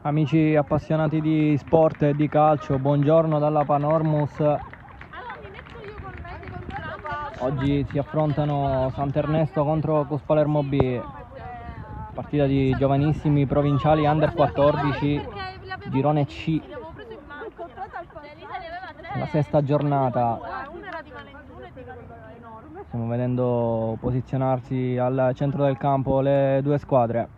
Amici appassionati di sport e di calcio, buongiorno dalla Panormus. Oggi si affrontano Sant'Ernesto contro Cus Palermo B, partita di giovanissimi provinciali under 14, girone C, la sesta giornata. Stiamo vedendo posizionarsi al centro del campo le due squadre,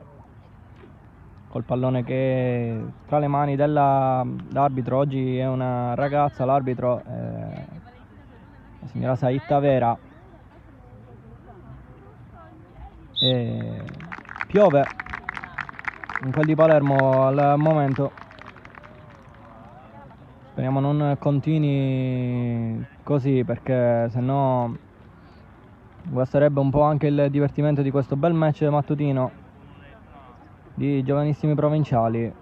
col pallone che è tra le mani dell'arbitro. Oggi è una ragazza l'arbitro, la signora Saitta Vera. E piove in quel di Palermo al momento, speriamo non continui così, perché sennò guasterebbe un po' anche il divertimento di questo bel match mattutino di giovanissimi provinciali.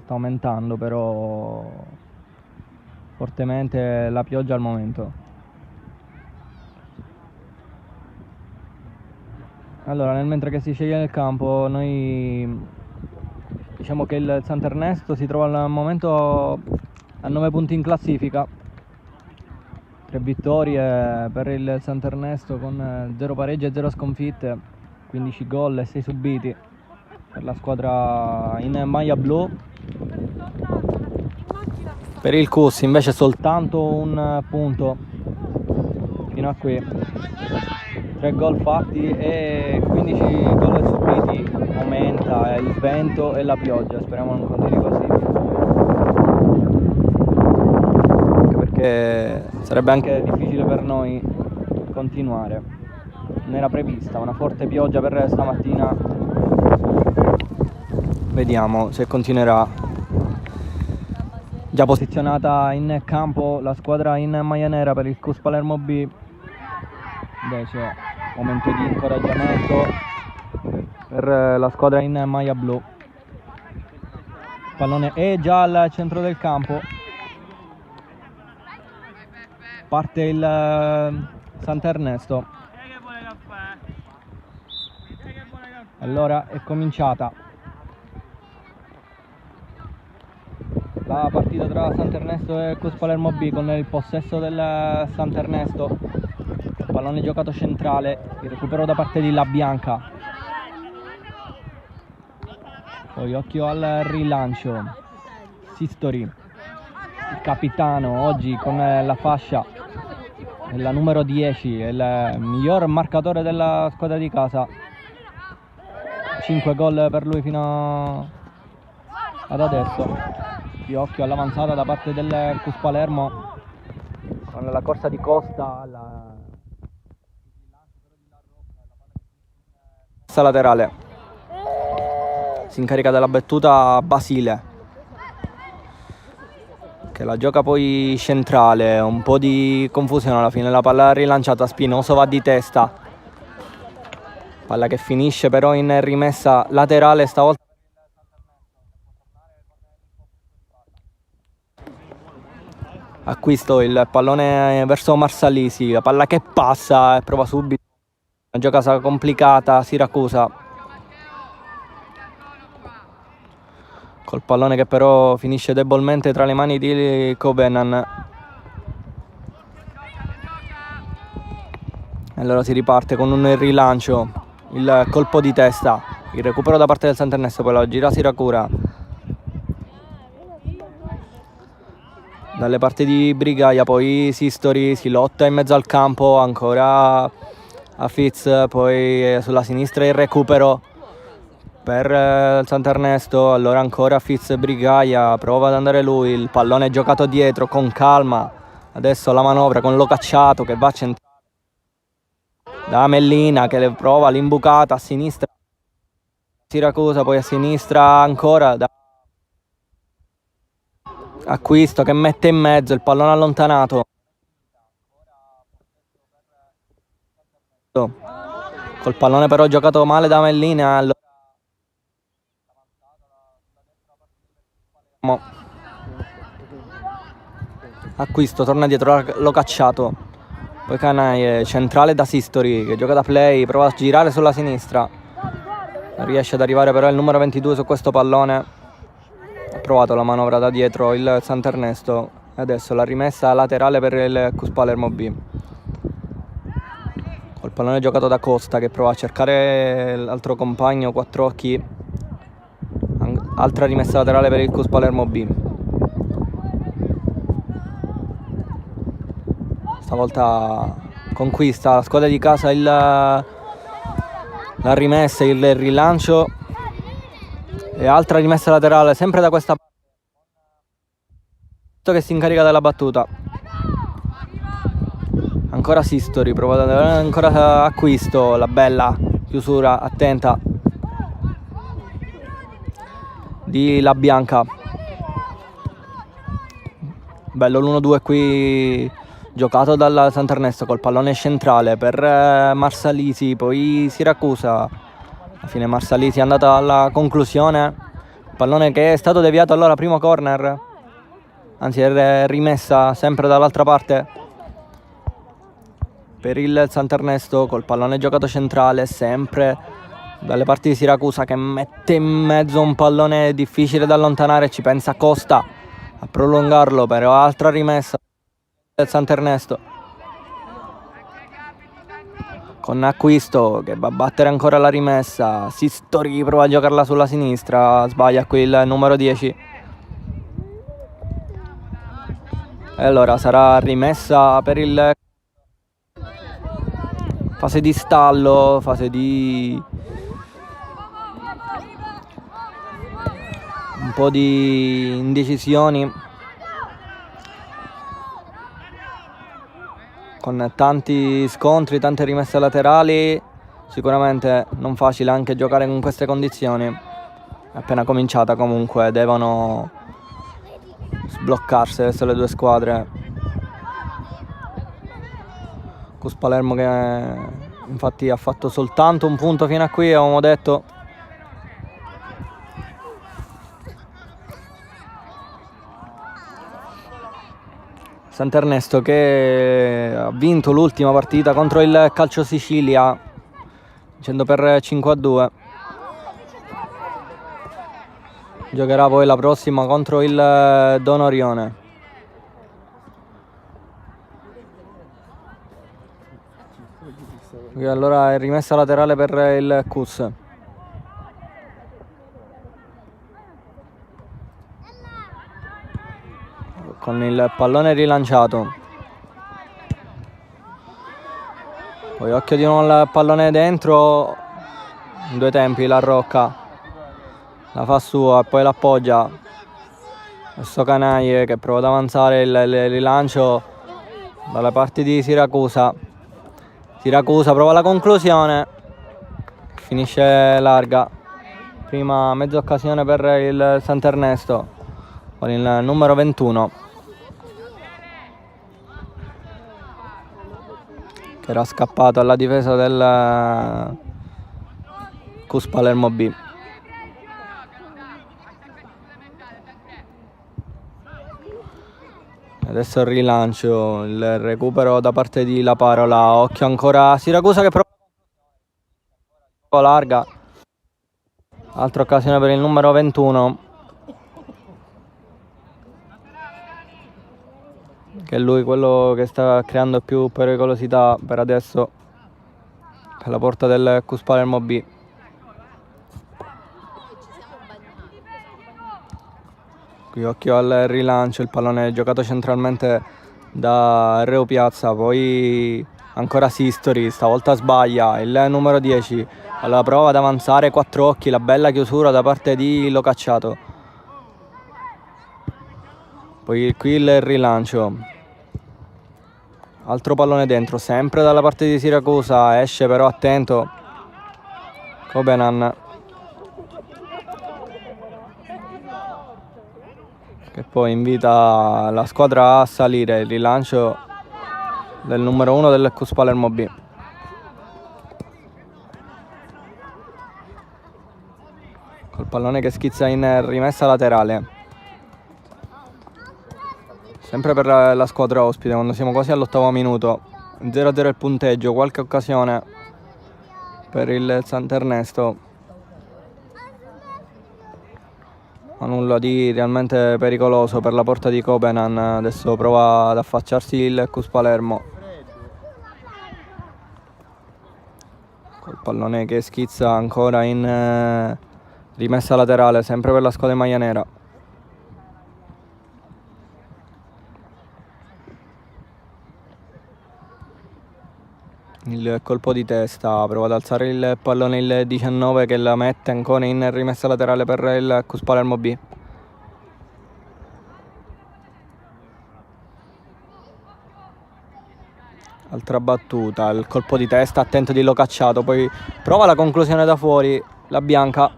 Sta aumentando però fortemente la pioggia al momento. Allora, mentre che si sceglie il campo, noi diciamo che il Sant'Ernesto si trova al momento a 9 punti in classifica, 3 vittorie per il Sant'Ernesto con 0 pareggi e 0 sconfitte, 15 gol e 6 subiti per la squadra in maglia blu. Per il Cus invece soltanto un punto fino a qui, 3 gol fatti e 15 gol subiti. Aumenta il vento e la pioggia, speriamo non continui così, anche perché sarebbe anche difficile per noi continuare. Non era prevista una forte pioggia per stamattina, vediamo se continuerà. Già posizionata in campo la squadra in maglia nera per il Cus Palermo B, invece momento di incoraggiamento per la squadra in maglia blu. Il pallone è già al centro del campo, parte il Sant'Ernesto. Allora è cominciata la partita tra Sant'Ernesto e Cus Palermo B, con il possesso del Sant'Ernesto. Pallone giocato centrale, il recupero da parte di La Bianca. Poi occhio al rilancio. Sistori, il capitano oggi con la fascia, la numero 10, è il miglior marcatore della squadra di casa. 5 gol per lui fino ad adesso. Di occhio all'avanzata da parte del Cus Palermo, con la corsa di Costa, laterale. Si incarica della battuta Basile, che la gioca poi centrale. Un po' di confusione alla fine, la palla rilanciata, Spinoso va di testa, palla che finisce però in rimessa laterale stavolta. Acquisto il pallone verso Marsalisi, la palla che passa e prova subito, una giocata complicata Siracusa, col pallone che però finisce debolmente tra le mani di Covenan. Allora si riparte con un rilancio, il colpo di testa, il recupero da parte del Sant'Ernesto, poi la gira Siracusa. Dalle parti di Brigaia poi Sistori si lotta in mezzo al campo, ancora a Fitz, poi sulla sinistra il recupero per il Sant'Ernesto. Allora ancora Fitz e Brigaia, prova ad andare lui, il pallone è giocato dietro con calma. Adesso la manovra con Locacciato che va a centrare da Mellina, che prova l'imbucata a sinistra Siracusa, poi a sinistra ancora da Acquisto che mette in mezzo, il pallone allontanato. Col pallone però giocato male da Mellina. Acquisto, torna dietro Locacciato. Poi Canaie, centrale da Sistori, che gioca da play, prova a girare sulla sinistra. Non riesce ad arrivare però il numero 22 su questo pallone. provato la manovra da dietro il Sant'Ernesto. Adesso la rimessa laterale per il Cus Palermo B. Col pallone giocato da Costa che prova a cercare l'altro compagno, Quattrocchi. Altra rimessa laterale per il Cus Palermo B. Stavolta conquista la squadra di casa la rimessa, il rilancio. E altra rimessa laterale sempre da questa parte che si incarica della battuta. Ancora Sistori, prova ancora Acquisto, la bella chiusura attenta di La Bianca. Bello l'1-2 qui giocato dal Sant'Ernesto col pallone centrale per Marsalisi, poi Siracusa. Alla fine Marsalisi è andata alla conclusione. Pallone che è stato deviato allora primo corner, anzi è rimessa sempre dall'altra parte per il Sant'Ernesto col pallone giocato centrale sempre dalle parti di Siracusa, che mette in mezzo un pallone difficile da allontanare. Ci pensa Costa a prolungarlo, però altra rimessa del Sant'Ernesto con Acquisto che va a battere ancora la rimessa. Sistori prova a giocarla sulla sinistra, sbaglia qui il numero 10 e allora sarà rimessa per il fase di stallo, fase di un po' di indecisioni, con tanti scontri, tante rimesse laterali. Sicuramente non facile anche giocare con queste condizioni. È appena cominciata comunque, devono sbloccarsi adesso le due squadre. Cus Palermo che infatti ha fatto soltanto un punto fino a qui, avevamo detto. Sant'Ernesto che ha vinto l'ultima partita contro il Calcio Sicilia vincendo per 5-2. Giocherà poi la prossima contro il Don Orione. E allora è rimessa laterale per il Cus. Con il pallone rilanciato. Poi occhio di nuovo al pallone dentro. In due tempi la Rocca. La fa sua e poi l'appoggia. Adesso Canaie che prova ad avanzare il rilancio dalle parti di Siracusa. Siracusa prova la conclusione. Finisce larga. Prima mezza occasione per il Sant'Ernesto con il numero 21. Che era scappato alla difesa del Cus Palermo B. Adesso il rilancio, il recupero da parte di La Parola. Occhio ancora a Siracusa che prova larga. Altra occasione per il numero 21. Che è lui quello che sta creando più pericolosità per adesso alla porta del Cus Palermo B. Qui occhio al rilancio, il pallone è giocato centralmente da Reo Piazza, poi ancora Sistori, stavolta sbaglia, il numero 10 alla prova ad avanzare, Quattrocchi, la bella chiusura da parte di Locacciato. Poi qui il rilancio. Altro pallone dentro, sempre dalla parte di Siracusa, esce però attento Cobenan, che poi invita la squadra a salire. Il rilancio del numero 1 del Cus Palermo B. Col pallone che schizza in rimessa laterale. Sempre per la squadra ospite, quando siamo quasi all'8° minuto. 0-0 il punteggio, qualche occasione per il Sant'Ernesto. ma nulla di realmente pericoloso per la porta di Copenan. Adesso prova ad affacciarsi il Cus Palermo col pallone che schizza ancora in rimessa laterale, sempre per la squadra in maglia nera. Il colpo di testa, prova ad alzare il pallone il 19 che la mette ancora in rimessa laterale per il Cus Palermo B. Altra battuta, il colpo di testa, attento di Locacciato, poi prova la conclusione da fuori, la bianca.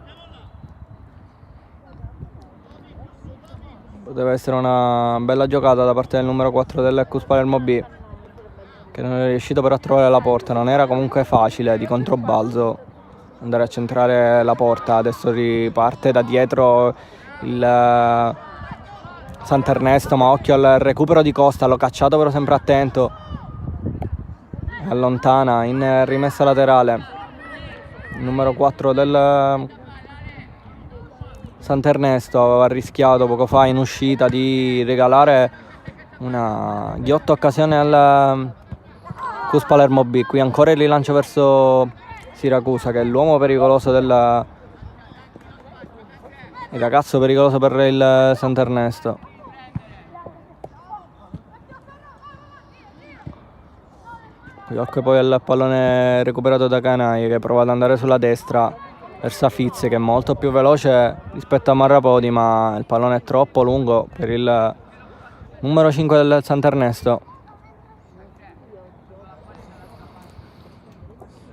Poteva essere una bella giocata da parte del numero 4 del Cus Palermo B, che non è riuscito però a trovare la porta. Non era comunque facile di controbalzo andare a centrare la porta. Adesso riparte da dietro il Sant'Ernesto, ma occhio al recupero di Costa. Locacciato però sempre attento, allontana in rimessa laterale il numero 4 del Sant'Ernesto. Aveva rischiato poco fa in uscita di regalare una ghiotta occasione al Cus Palermo B. Qui ancora il rilancio verso Siracusa, che è l'uomo pericoloso il ragazzo pericoloso per il Sant'Ernesto. Occhio poi al pallone recuperato da Canai, che prova ad andare sulla destra verso Fitz, che è molto più veloce rispetto a Marrapodi, ma il pallone è troppo lungo per il numero 5 del Sant'Ernesto.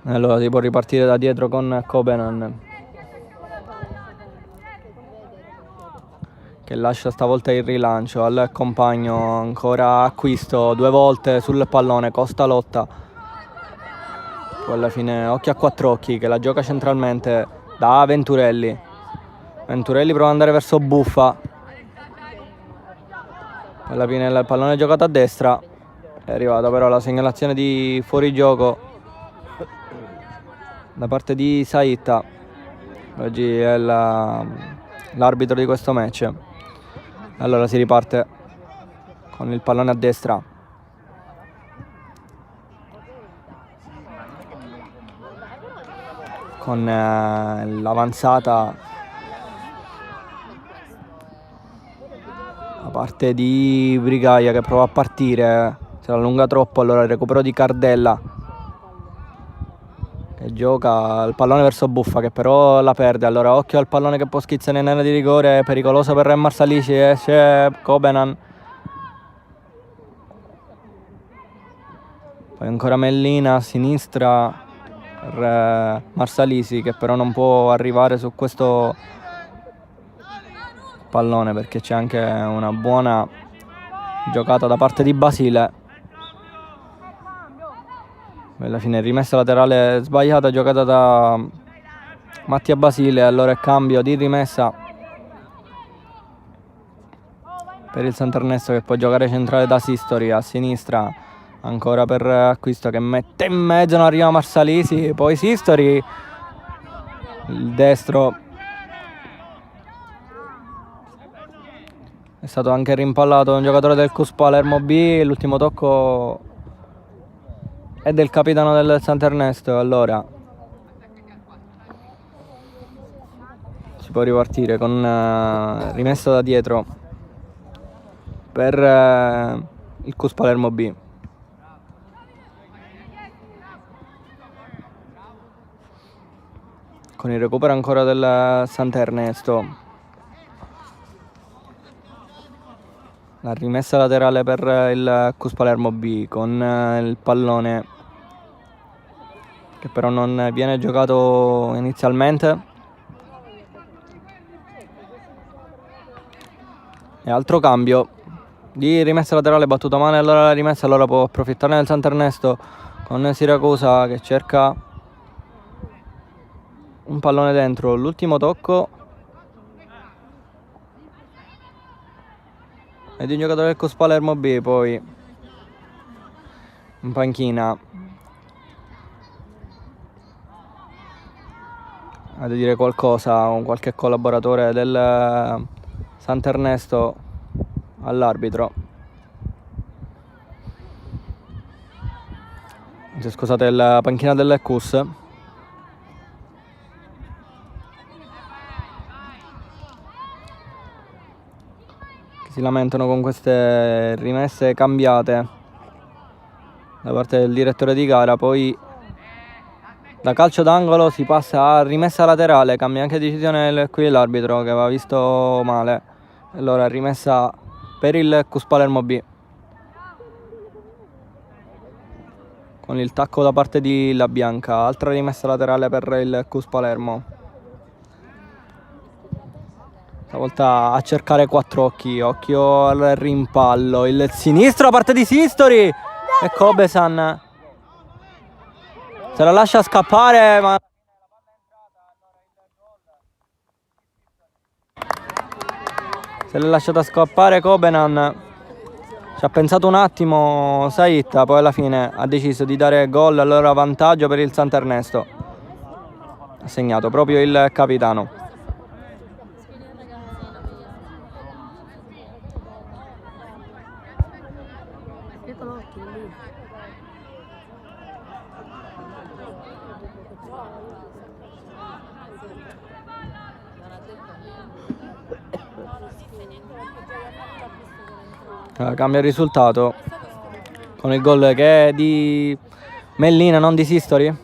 Allora si può ripartire da dietro con Copenan, che lascia stavolta il rilancio al compagno. Ancora Acquisto, 2 volte sul pallone, Costa lotta, poi alla fine occhio a Quattrocchi che la gioca centralmente da Venturelli. Venturelli prova ad andare verso Buffa, alla fine il pallone è giocato a destra, è arrivata però la segnalazione di fuorigioco da parte di Saitta. Oggi è l'arbitro di questo match. Allora si riparte con il pallone a destra, con l'avanzata da parte di Brigaia, che prova a partire, se la allunga troppo. Allora il recupero di Cardella, che gioca il pallone verso Buffa, che però la perde. Allora occhio al pallone che può schizzare in area di rigore, pericoloso per Marsalisi. Esce Copenan, poi ancora Mellina a sinistra per Marsalisi, che però non può arrivare su questo pallone perché c'è anche una buona giocata da parte di Basile. Alla fine rimessa laterale sbagliata, giocata da Mattia Basile. Allora è cambio di rimessa per il Sant'Ernesto, che può giocare centrale da Sistori. A sinistra ancora per Acquisto, che mette in mezzo, non arriva Marsalisi, poi Sistori, il destro è stato anche rimpallato un giocatore del Cus Palermo B. L'ultimo tocco è del capitano del Sant'Ernesto. Allora si può ripartire con rimessa da dietro per il Cus Palermo B. Con il recupero ancora del Sant'Ernesto. La rimessa laterale per il Cus Palermo B, con il pallone che però non viene giocato inizialmente. E altro cambio di rimessa laterale, battuta male. Allora la rimessa, allora può approfittare del Sant'Ernesto con Siracusa, che cerca un pallone dentro. L'ultimo tocco è di un giocatore del Cus Palermo B. Poi in panchina ha da dire qualcosa, un qualche collaboratore del Sant'Ernesto all'arbitro. Scusate, la panchina del Cus. Che si lamentano con queste rimesse cambiate da parte del direttore di gara. Poi da calcio d'angolo si passa a rimessa laterale, cambia anche decisione qui l'arbitro che aveva visto male. Allora rimessa per il Cus Palermo B, con il tacco da parte di La Bianca. Altra rimessa laterale per il Cus Palermo, stavolta a cercare Quattrocchi. Occhio al rimpallo, il sinistro da parte di Sistori e Cobesan se la lascia scappare, ma se l'è lasciata scappare Cobenan. Ci ha pensato un attimo Saitta, poi alla fine ha deciso di dare gol, allora vantaggio per il Sant'Ernesto. Ha segnato proprio il capitano. Cambia il risultato con il gol che è di Mellina, non di Sistori.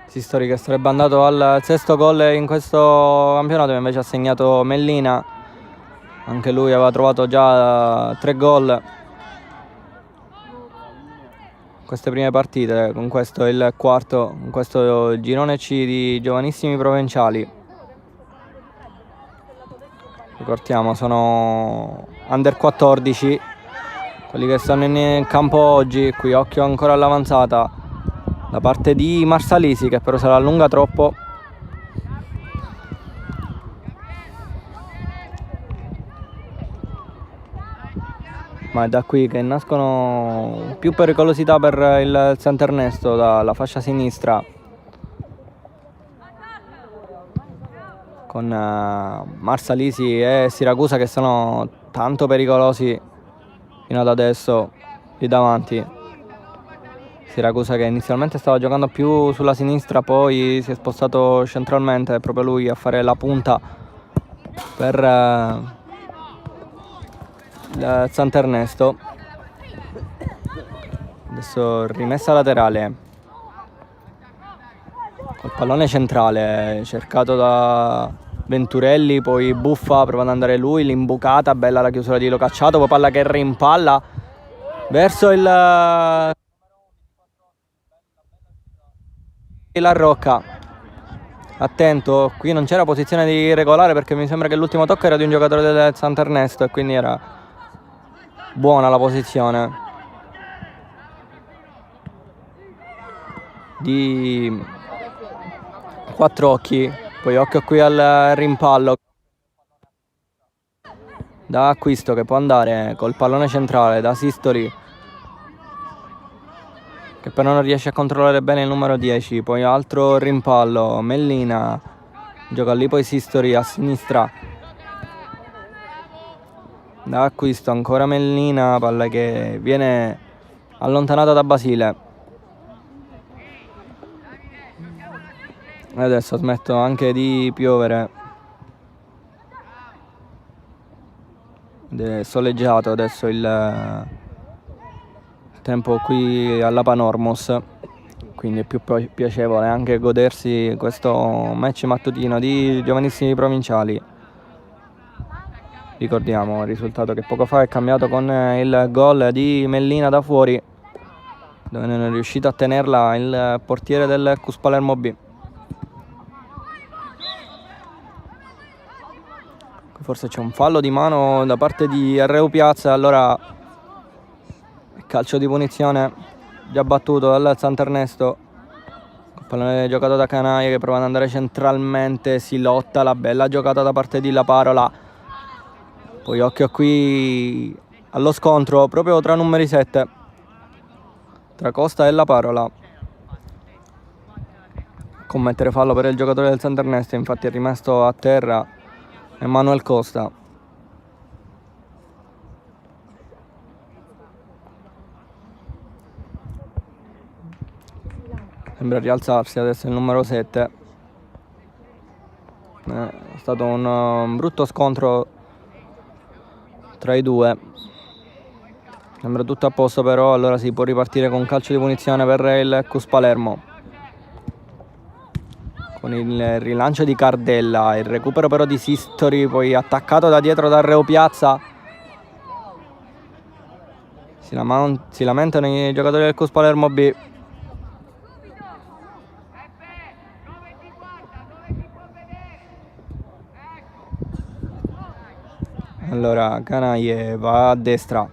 Sistori che sarebbe andato al sesto gol in questo campionato, invece ha segnato Mellina. Anche lui aveva trovato già 3 gol queste prime partite, con questo il quarto, con questo girone C di giovanissimi provinciali. Ricordiamo, sono under 14 quelli che stanno in campo oggi. Qui occhio ancora all'avanzata da parte di Marsalisi, che però se la allunga troppo. Ma è da qui che nascono più pericolosità per il Sant'Ernesto, dalla fascia sinistra, con Marsalisi e Siracusa che sono tanto pericolosi fino ad adesso lì davanti. Siracusa che inizialmente stava giocando più sulla sinistra, poi si è spostato centralmente, è proprio lui a fare la punta per il Sant'Ernesto. Adesso rimessa laterale col pallone centrale cercato da Venturelli, poi buffa, prova ad andare lui, l'imbucata, bella la chiusura di Locacciato, poi palla che rimpalla verso la Rocca. Attento, qui non c'era posizione di regolare perché mi sembra che l'ultimo tocco era di un giocatore del Sant'Ernesto e quindi era buona la posizione di Quattrocchi. Poi occhio qui al rimpallo da Acquisto, che può andare col pallone centrale da Sistori, che però non riesce a controllare bene il numero 10. Poi altro rimpallo, Mellina gioca lì, poi Sistori a sinistra da Acquisto, ancora Mellina, palla che viene allontanata da Basile. E adesso smetto anche di piovere ed è soleggiato adesso il tempo qui alla Panormos, quindi è più piacevole anche godersi questo match mattutino di giovanissimi provinciali. Ricordiamo il risultato che poco fa è cambiato con il gol di Mellina da fuori, dove non è riuscito a tenerla il portiere del Cus Palermo B. Forse c'è un fallo di mano da parte di Arreu Piazza, allora calcio di punizione già battuto dal Sant'Ernesto. Il pallone giocato da Canaia che prova ad andare centralmente, si lotta, la bella giocata da parte di La Parola. Poi occhio qui allo scontro proprio tra numeri 7, tra Costa e La Parola. Commettere fallo per il giocatore del Sant'Ernest, infatti è rimasto a terra Emanuel Costa. Sembra rialzarsi adesso il numero 7. È stato un brutto scontro tra i due. Sembra tutto a posto, però allora si può ripartire con calcio di punizione per il Cus Palermo. Con il rilancio di Cardella, il recupero però di Sistori, poi attaccato da dietro da Reo Piazza. Si lamentano i giocatori del Cus Palermo B. Allora Canaie va a destra,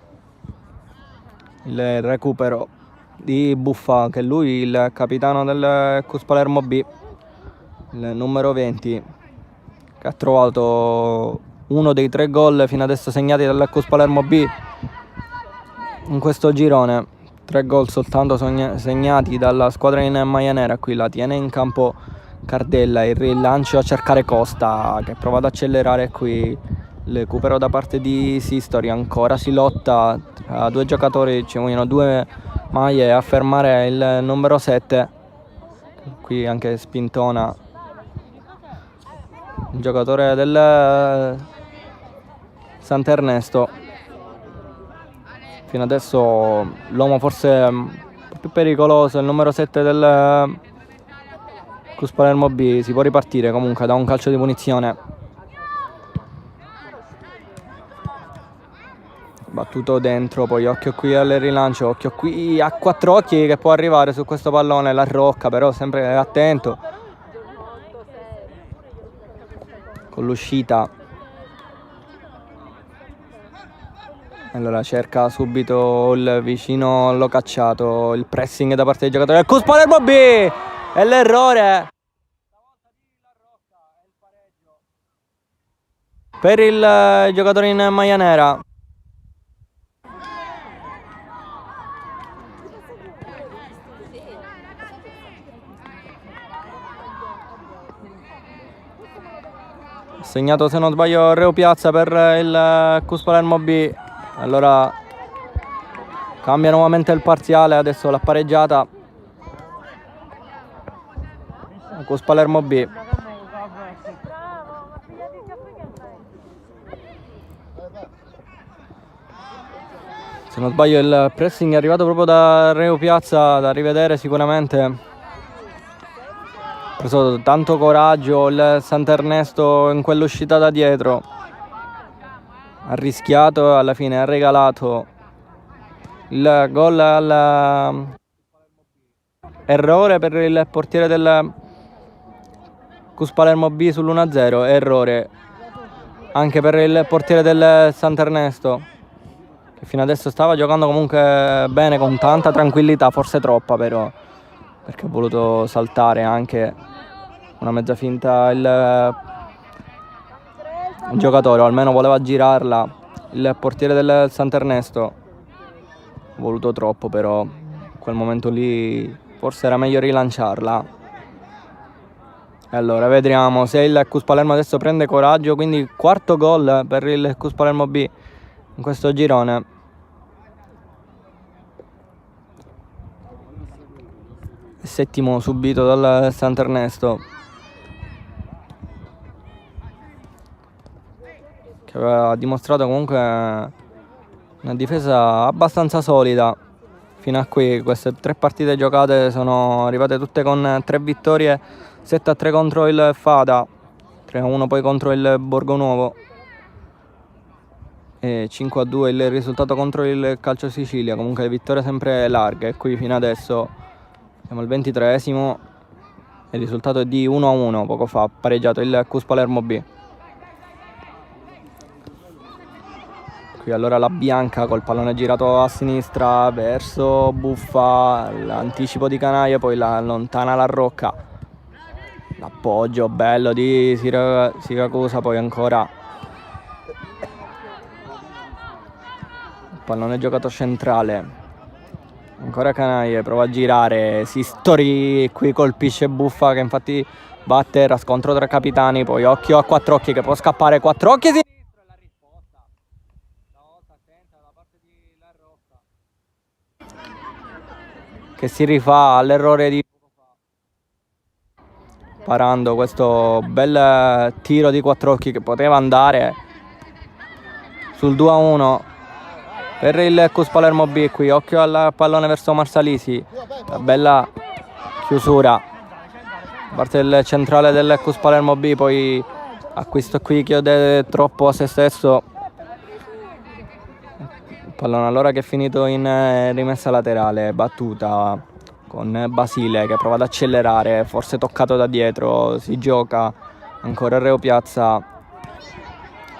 il recupero di Buffa, che è lui il capitano del Cus Palermo B, il numero 20, che ha trovato uno dei 3 gol fino adesso segnati dal Cus Palermo B in questo girone. 3 gol soltanto segnati dalla squadra in maglia nera. Qui la tiene in campo Cardella, il rilancio a cercare Costa, che prova ad accelerare qui. Il recupero da parte di Sistori, ancora si lotta tra 2 giocatori, ci vogliono 2 maglie a fermare il numero 7. Qui anche Spintona, un giocatore del Sant'Ernesto. Fino adesso l'uomo forse un po' più pericoloso, il numero 7 del Cus Palermo B. Si può ripartire comunque da un calcio di punizione. Battuto dentro, poi occhio qui al rilancio, occhio qui a 4 occhi che può arrivare su questo pallone la Rocca, però sempre attento con l'uscita. Allora cerca subito il vicino Locacciato, il pressing da parte dei giocatori del Cus Palermo B, e l'errore per il giocatore in maglia nera. Segnato, se non sbaglio, Reo Piazza per il Cus Palermo B. Allora cambia nuovamente il parziale, adesso l'ha pareggiata Cus Palermo B. Se non sbaglio il pressing è arrivato proprio da Reo Piazza, da rivedere sicuramente. Ha preso tanto coraggio il Sant'Ernesto in quell'uscita da dietro, ha rischiato e alla fine ha regalato il gol al errore per il portiere del Cus Palermo B sull'1-0, errore anche per il portiere del Sant'Ernesto, che fino adesso stava giocando comunque bene, con tanta tranquillità, forse troppa però, perché ha voluto saltare anche una mezza finta il giocatore, o almeno voleva girarla il portiere del Sant'Ernesto. Ha voluto troppo, però in quel momento lì forse era meglio rilanciarla. E allora vedremo se il Cus Palermo adesso prende coraggio, quindi 4º gol per il Cus Palermo B in questo girone. Settimo subito dal Sant'Ernesto, che aveva dimostrato comunque una difesa abbastanza solida fino a qui. Queste 3 partite giocate sono arrivate tutte con 3 vittorie, 7-3 contro il Fada, 3-1 poi contro il Borgonuovo e 5-2 il risultato contro il Calcio Sicilia. Comunque le vittorie sempre larghe, e qui fino adesso siamo al 23esimo, il risultato è di 1-1, poco fa pareggiato il Cus Palermo B. Qui allora la Bianca col pallone girato a sinistra verso Buffa, l'anticipo di Canaie, poi la allontana la Rocca, l'appoggio bello di Siracusa, poi ancora pallone giocato centrale, ancora Canaie, prova a girare, Sistori qui colpisce Buffa che infatti va a terra, scontro tra capitani, poi occhio a Quattrocchi che può scappare, Quattrocchi sinistro e la risposta stavolta attenta da parte di La Rocca che si rifà all'errore di parando questo bel tiro di Quattrocchi che poteva andare sul 2-1 per il Cus Palermo B. Qui occhio al pallone verso Marsalisi, la bella chiusura da parte del centrale del Cus Palermo B, poi acquisto qui chiude troppo a se stesso, pallone allora che è finito in rimessa laterale, battuta con Basile che prova ad accelerare, forse toccato da dietro, si gioca ancora Reo Piazza,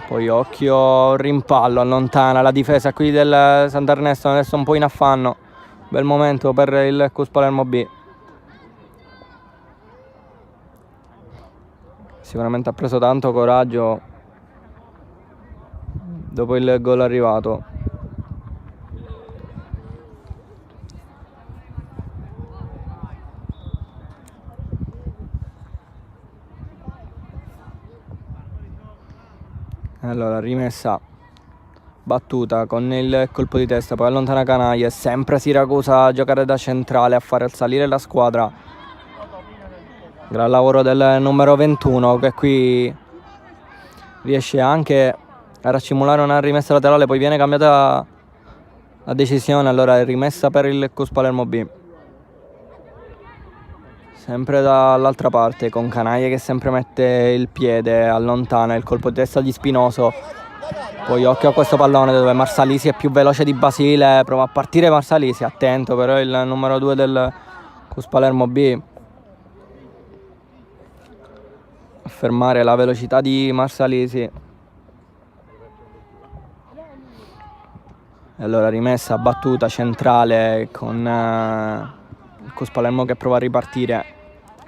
poi occhio rimpallo, allontana la difesa qui del Sant'Ernesto, adesso un po' in affanno, bel momento per il Cus Palermo B, sicuramente ha preso tanto coraggio dopo il gol arrivato. Allora rimessa battuta con il colpo di testa, poi allontana Canaie, sempre Siracusa a giocare da centrale, a fare salire la squadra, gran lavoro del numero 21 che qui riesce anche a raccimolare una rimessa laterale, poi viene cambiata la decisione, allora è rimessa per il Cus Palermo B, sempre dall'altra parte con Canaie che sempre mette il piede, allontana il colpo di testa di Spinoso, poi occhio a questo pallone dove Marsalisi è più veloce di Basile, prova a partire Marsalisi, attento però il numero 2 del Cus Palermo B a fermare la velocità di Marsalisi. Allora rimessa battuta centrale con il Cus Palermo che prova a ripartire,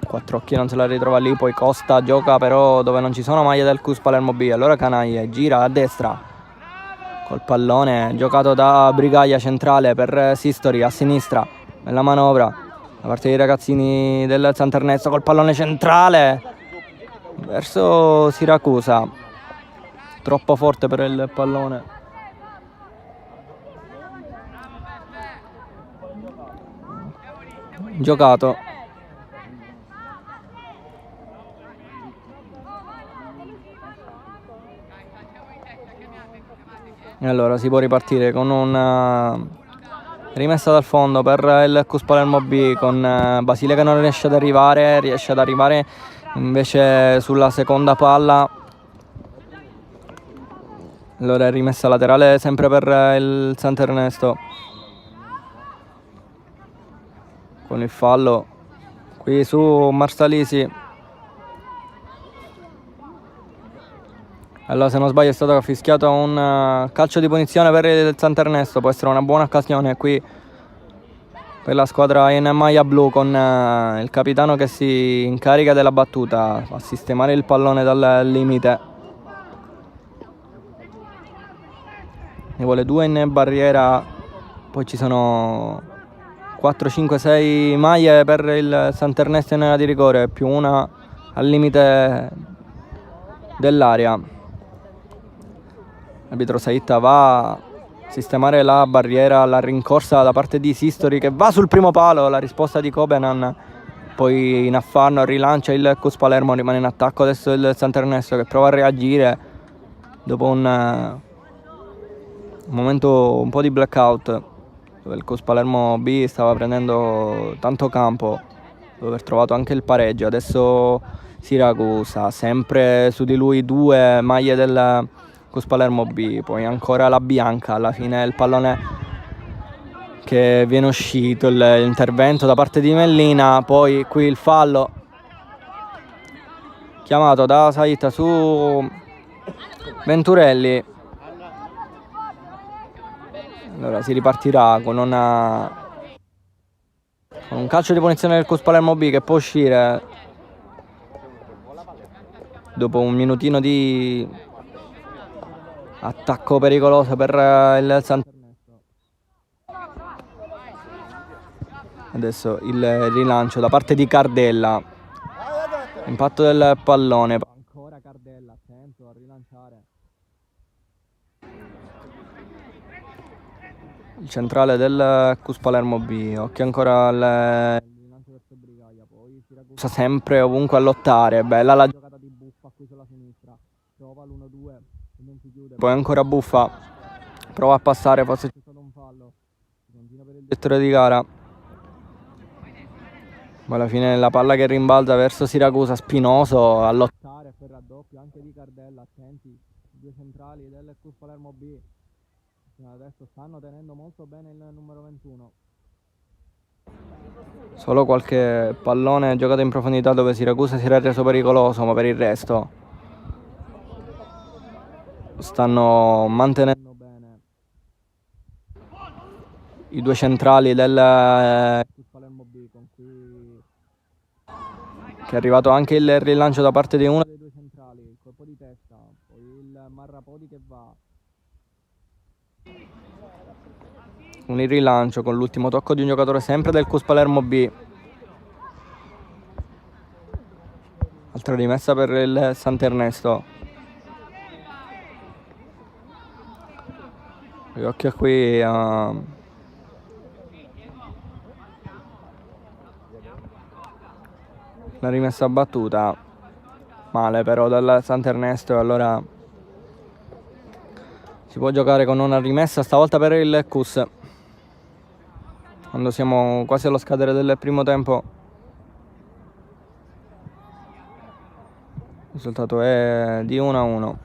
Quattrocchi non se la ritrova lì, poi Costa gioca però dove non ci sono maglie del Cus Palermo B, allora Canaie gira a destra col pallone giocato da Brigaglia centrale per Sistori, a sinistra nella manovra da parte dei ragazzini del Sant'Ernesto col pallone centrale verso Siracusa, troppo forte per il pallone, giocato. E allora si può ripartire con una rimessa dal fondo per il Cus Palermo B con Basile che non riesce ad arrivare, riesce ad arrivare invece sulla seconda palla. Allora è rimessa laterale sempre per il Sant'Ernesto con il fallo qui su Marsalisi. Allora se non sbaglio è stato fischiato un calcio di punizione per il Sant'Ernesto, può essere una buona occasione qui per la squadra in maglia blu con il capitano che si incarica della battuta a sistemare il pallone dal limite. Ne vuole 2 in barriera, poi ci sono 4, 5, 6 maglie per il Sant'Ernesto in area di rigore più una al limite dell'area. L'arbitro Saitta va a sistemare la barriera, la rincorsa da parte di Sistori che va sul primo palo, la risposta di Cobenan, poi in affanno rilancia il Cus Palermo, rimane in attacco adesso il Sant'Ernesto che prova a reagire dopo un momento un po' di blackout dove il Cus Palermo B stava prendendo tanto campo, dove aver trovato anche il pareggio. Adesso Siracusa, sempre su di lui 2 maglie del Cus Palermo B, poi ancora la bianca, alla fine il pallone che viene uscito, l'intervento da parte di Mellina, poi qui il fallo chiamato da Saitta su Venturelli. Allora si ripartirà con un calcio di punizione del Cus Palermo B che può uscire dopo un minutino di attacco pericoloso per il Sant'Ernesto. Adesso il rilancio da parte di Cardella, impatto del pallone, ancora Cardella, attento a rilanciare. Il centrale del Cus Palermo B, occhio ancora al rilancio verso Brigaglia, poi Siracusa sempre ovunque a lottare, bella la giocata di Buffa qui sulla sinistra, prova l'1-2 e non si chiude, poi ancora Buffa, prova a passare, forse c'è stato un fallo, continua per il direttore di gara, ma alla fine la palla che rimbalza verso Siracusa, Spinoso a lottare per raddoppio anche di Cardella, attenti, i due centrali del Cus Palermo B. Adesso stanno tenendo molto bene il numero 21. Solo qualche pallone giocato in profondità dove Siracusa si era reso pericoloso, ma per il resto stanno mantenendo bene i due centrali del Palermo B, con cui che è arrivato anche il rilancio da parte di uno dei due centrali, il colpo di testa, poi il Marrapodi che va. Un rilancio con l'ultimo tocco di un giocatore sempre del Cus Palermo B. Altra rimessa per il Sant'Ernesto. E occhio qui la rimessa battuta. Male però dal Sant'Ernesto, allora si può giocare con una rimessa stavolta per il Cus. Quando siamo quasi allo scadere del primo tempo, il risultato è di 1-1.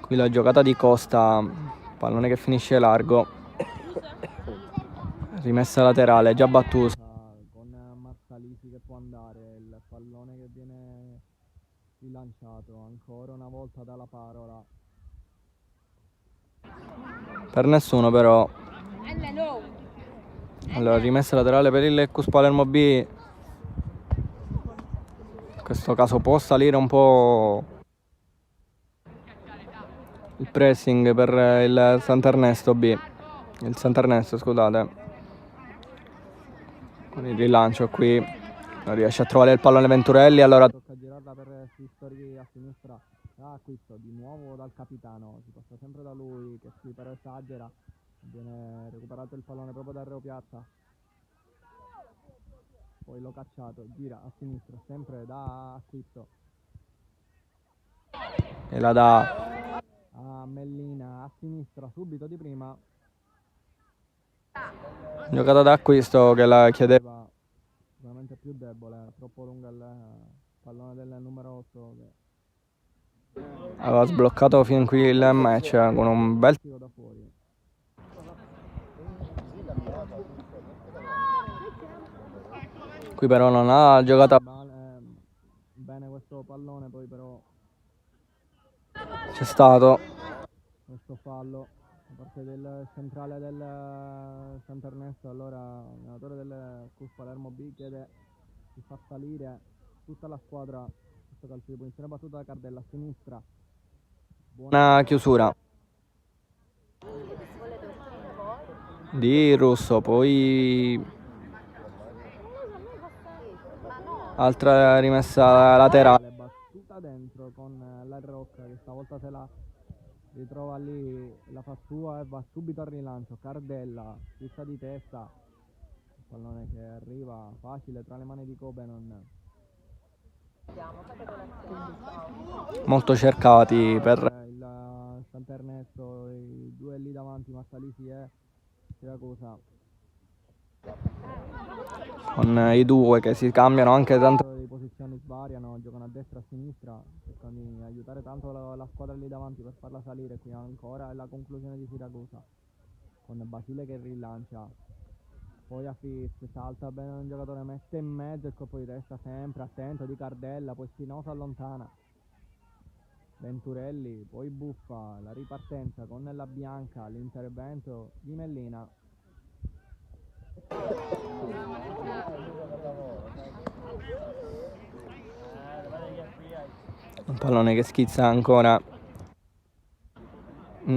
Qui la giocata di Costa, pallone che finisce largo, rimessa laterale, già battuta con Marsalisi che può andare, il pallone che viene rilanciato ancora una volta dalla Parola. Per nessuno però. Allora, rimessa laterale per il Cus Palermo B. In questo caso può salire un po' il pressing per il Sant'Ernesto B. Il Sant'Ernesto, scusate. Con il rilancio qui non riesce a trovare il pallone Venturelli, allora tocca girarla per Sistori a sinistra. Acquisto di nuovo dal capitano, si passa sempre da lui che qui però esagera, viene recuperato il pallone proprio da Reo Piazza, poi l'ho cacciato, gira a sinistra sempre da Acquisto e la dà a Mellina a sinistra subito di prima, giocata da Acquisto che la chiedeva sicuramente più debole, troppo lunga il pallone del numero 8 che aveva sbloccato fin qui il match con un bel tiro da fuori. Qui però non ha giocato bene questo pallone, poi però c'è stato questo fallo da parte del centrale del Sant'Ernesto, allora l'allenatore del Cus Palermo B chiede di far salire tutta la squadra. Questo calcio di punizione battuta da Cardella a sinistra, buona chiusura di Russo, poi altra rimessa laterale battuta dentro con la Rocca che stavolta se la ritrova lì, la fa sua e va subito al rilancio. Cardella, fissa di testa, il pallone che arriva facile tra le mani di Cobenon. Molto cercati per il Sant'Ernesto, i due lì davanti, Marsalisi e Siracusa, con i due che si cambiano anche tanto di posizioni, svariano, giocano a destra e a sinistra, cercano di aiutare tanto la squadra lì davanti per farla salire. Qui ancora è la conclusione di Siracusa con Basile che rilancia, poi a Fitz, salta bene un giocatore, mette in mezzo il colpo di testa sempre attento di Cardella, poi Spinoso allontana Venturelli, poi Buffa, la ripartenza con la bianca, l'intervento di Mellina. Un pallone che schizza ancora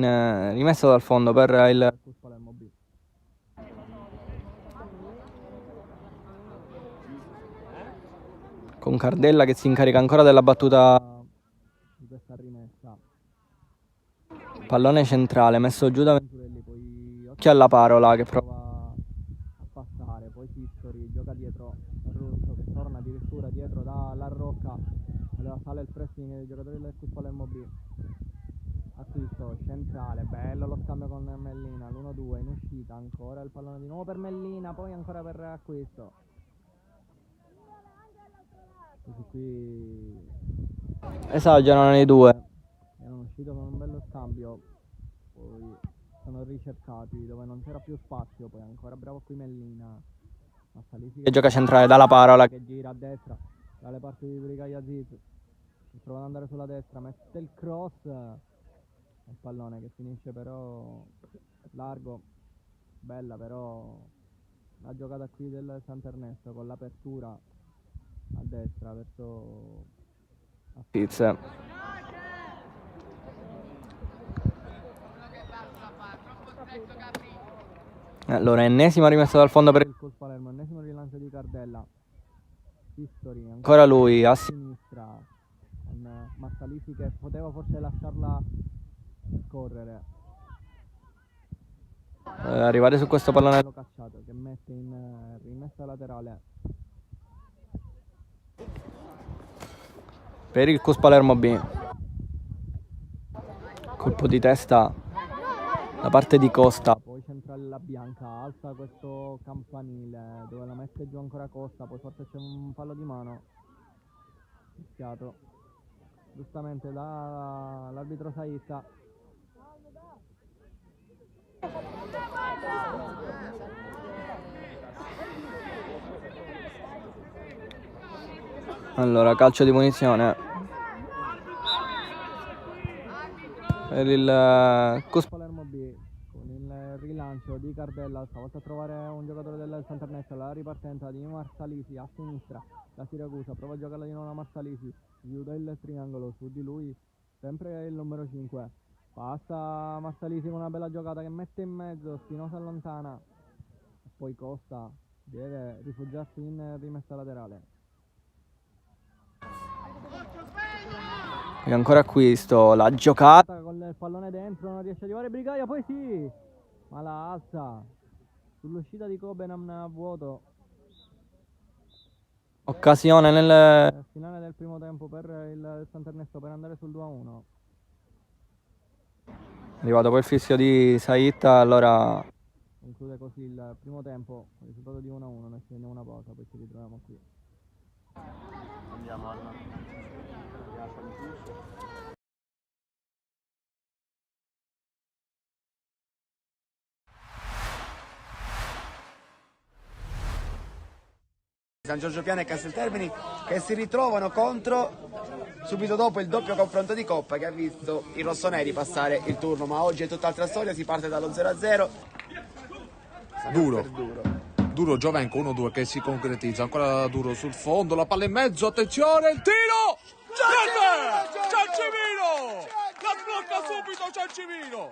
in rimessa dal fondo per il Cus Palermo B. Con Cardella che si incarica ancora della battuta di questa rimessa. Pallone centrale messo giù da Venturelli, poi occhio alla Parola che prova a passare, poi Sistori gioca dietro Russo che torna addirittura dietro da La Rocca, allora sale il pressing dei giocatori del Cus Palermo B. Acquisto centrale, bello lo scambio con Mellina, l'1-2 in uscita, ancora il pallone di nuovo per Mellina, poi ancora per Acquisto. Questi qui esagerano i due, erano usciti con un bello scambio, poi sono ricercati dove non c'era più spazio, poi ancora bravo qui Mellina, Massalisi che gioca centrale dalla Parola che gira a destra dalle parti di Brigaglia Aziz, prova ad andare sulla destra, mette il cross, il pallone che finisce però largo, bella però la giocata qui del Sant'Ernesto con l'apertura a destra verso Aziz. Allora, ennesima rimessa dal fondo per il Cus Palermo, ennesimo rilancio di Cardella. Sistori, ancora lui a sinistra con Massalisi che poteva forse lasciarla scorrere. Arrivare su questo pallonello cacciato che mette in rimessa laterale per il Cus Palermo B. Colpo di testa da parte di Costa, poi centrale la Bianca, alza questo campanile dove la mette giù ancora Costa, poi forse c'è un fallo di mano fischiato giustamente dall'arbitro Saitta. Allora, calcio di punizione per il Cus Palermo B con il rilancio di Cardella, stavolta a trovare un giocatore del Sant'Ernesto, la ripartenza di Marsalisi a sinistra da Siracusa, prova a giocarla di nuovo a Marsalisi, chiude il triangolo, su di lui sempre il numero 5, passa Marsalisi con una bella giocata che mette in mezzo, Spinosa allontana, poi Costa deve rifugiarsi in rimessa laterale. E ancora Acquisto, la giocata con il pallone dentro, non riesce a arrivare Brigaglia, poi sì, ma la alza sull'uscita di Cobenham a vuoto. Occasione nel finale del primo tempo per il Sant'Ernesto per andare sul 2-1. È arrivato poi il fischio di Saitta, allora conclude così il primo tempo, il risultato di 1-1, noi ci prendiamo una pausa, poi ci ritroviamo qui. Andiamo Anna. San Giorgio Piana e Casteltermini che si ritrovano contro subito dopo il doppio confronto di Coppa che ha visto i rossoneri passare il turno, ma oggi è tutt'altra storia, si parte dallo 0-0. Duro Giovenco 1-2 che si concretizza, ancora Duro sul fondo, la palla in mezzo, attenzione, il tiro! Ciancimino! La sblocca subito Ciancimino!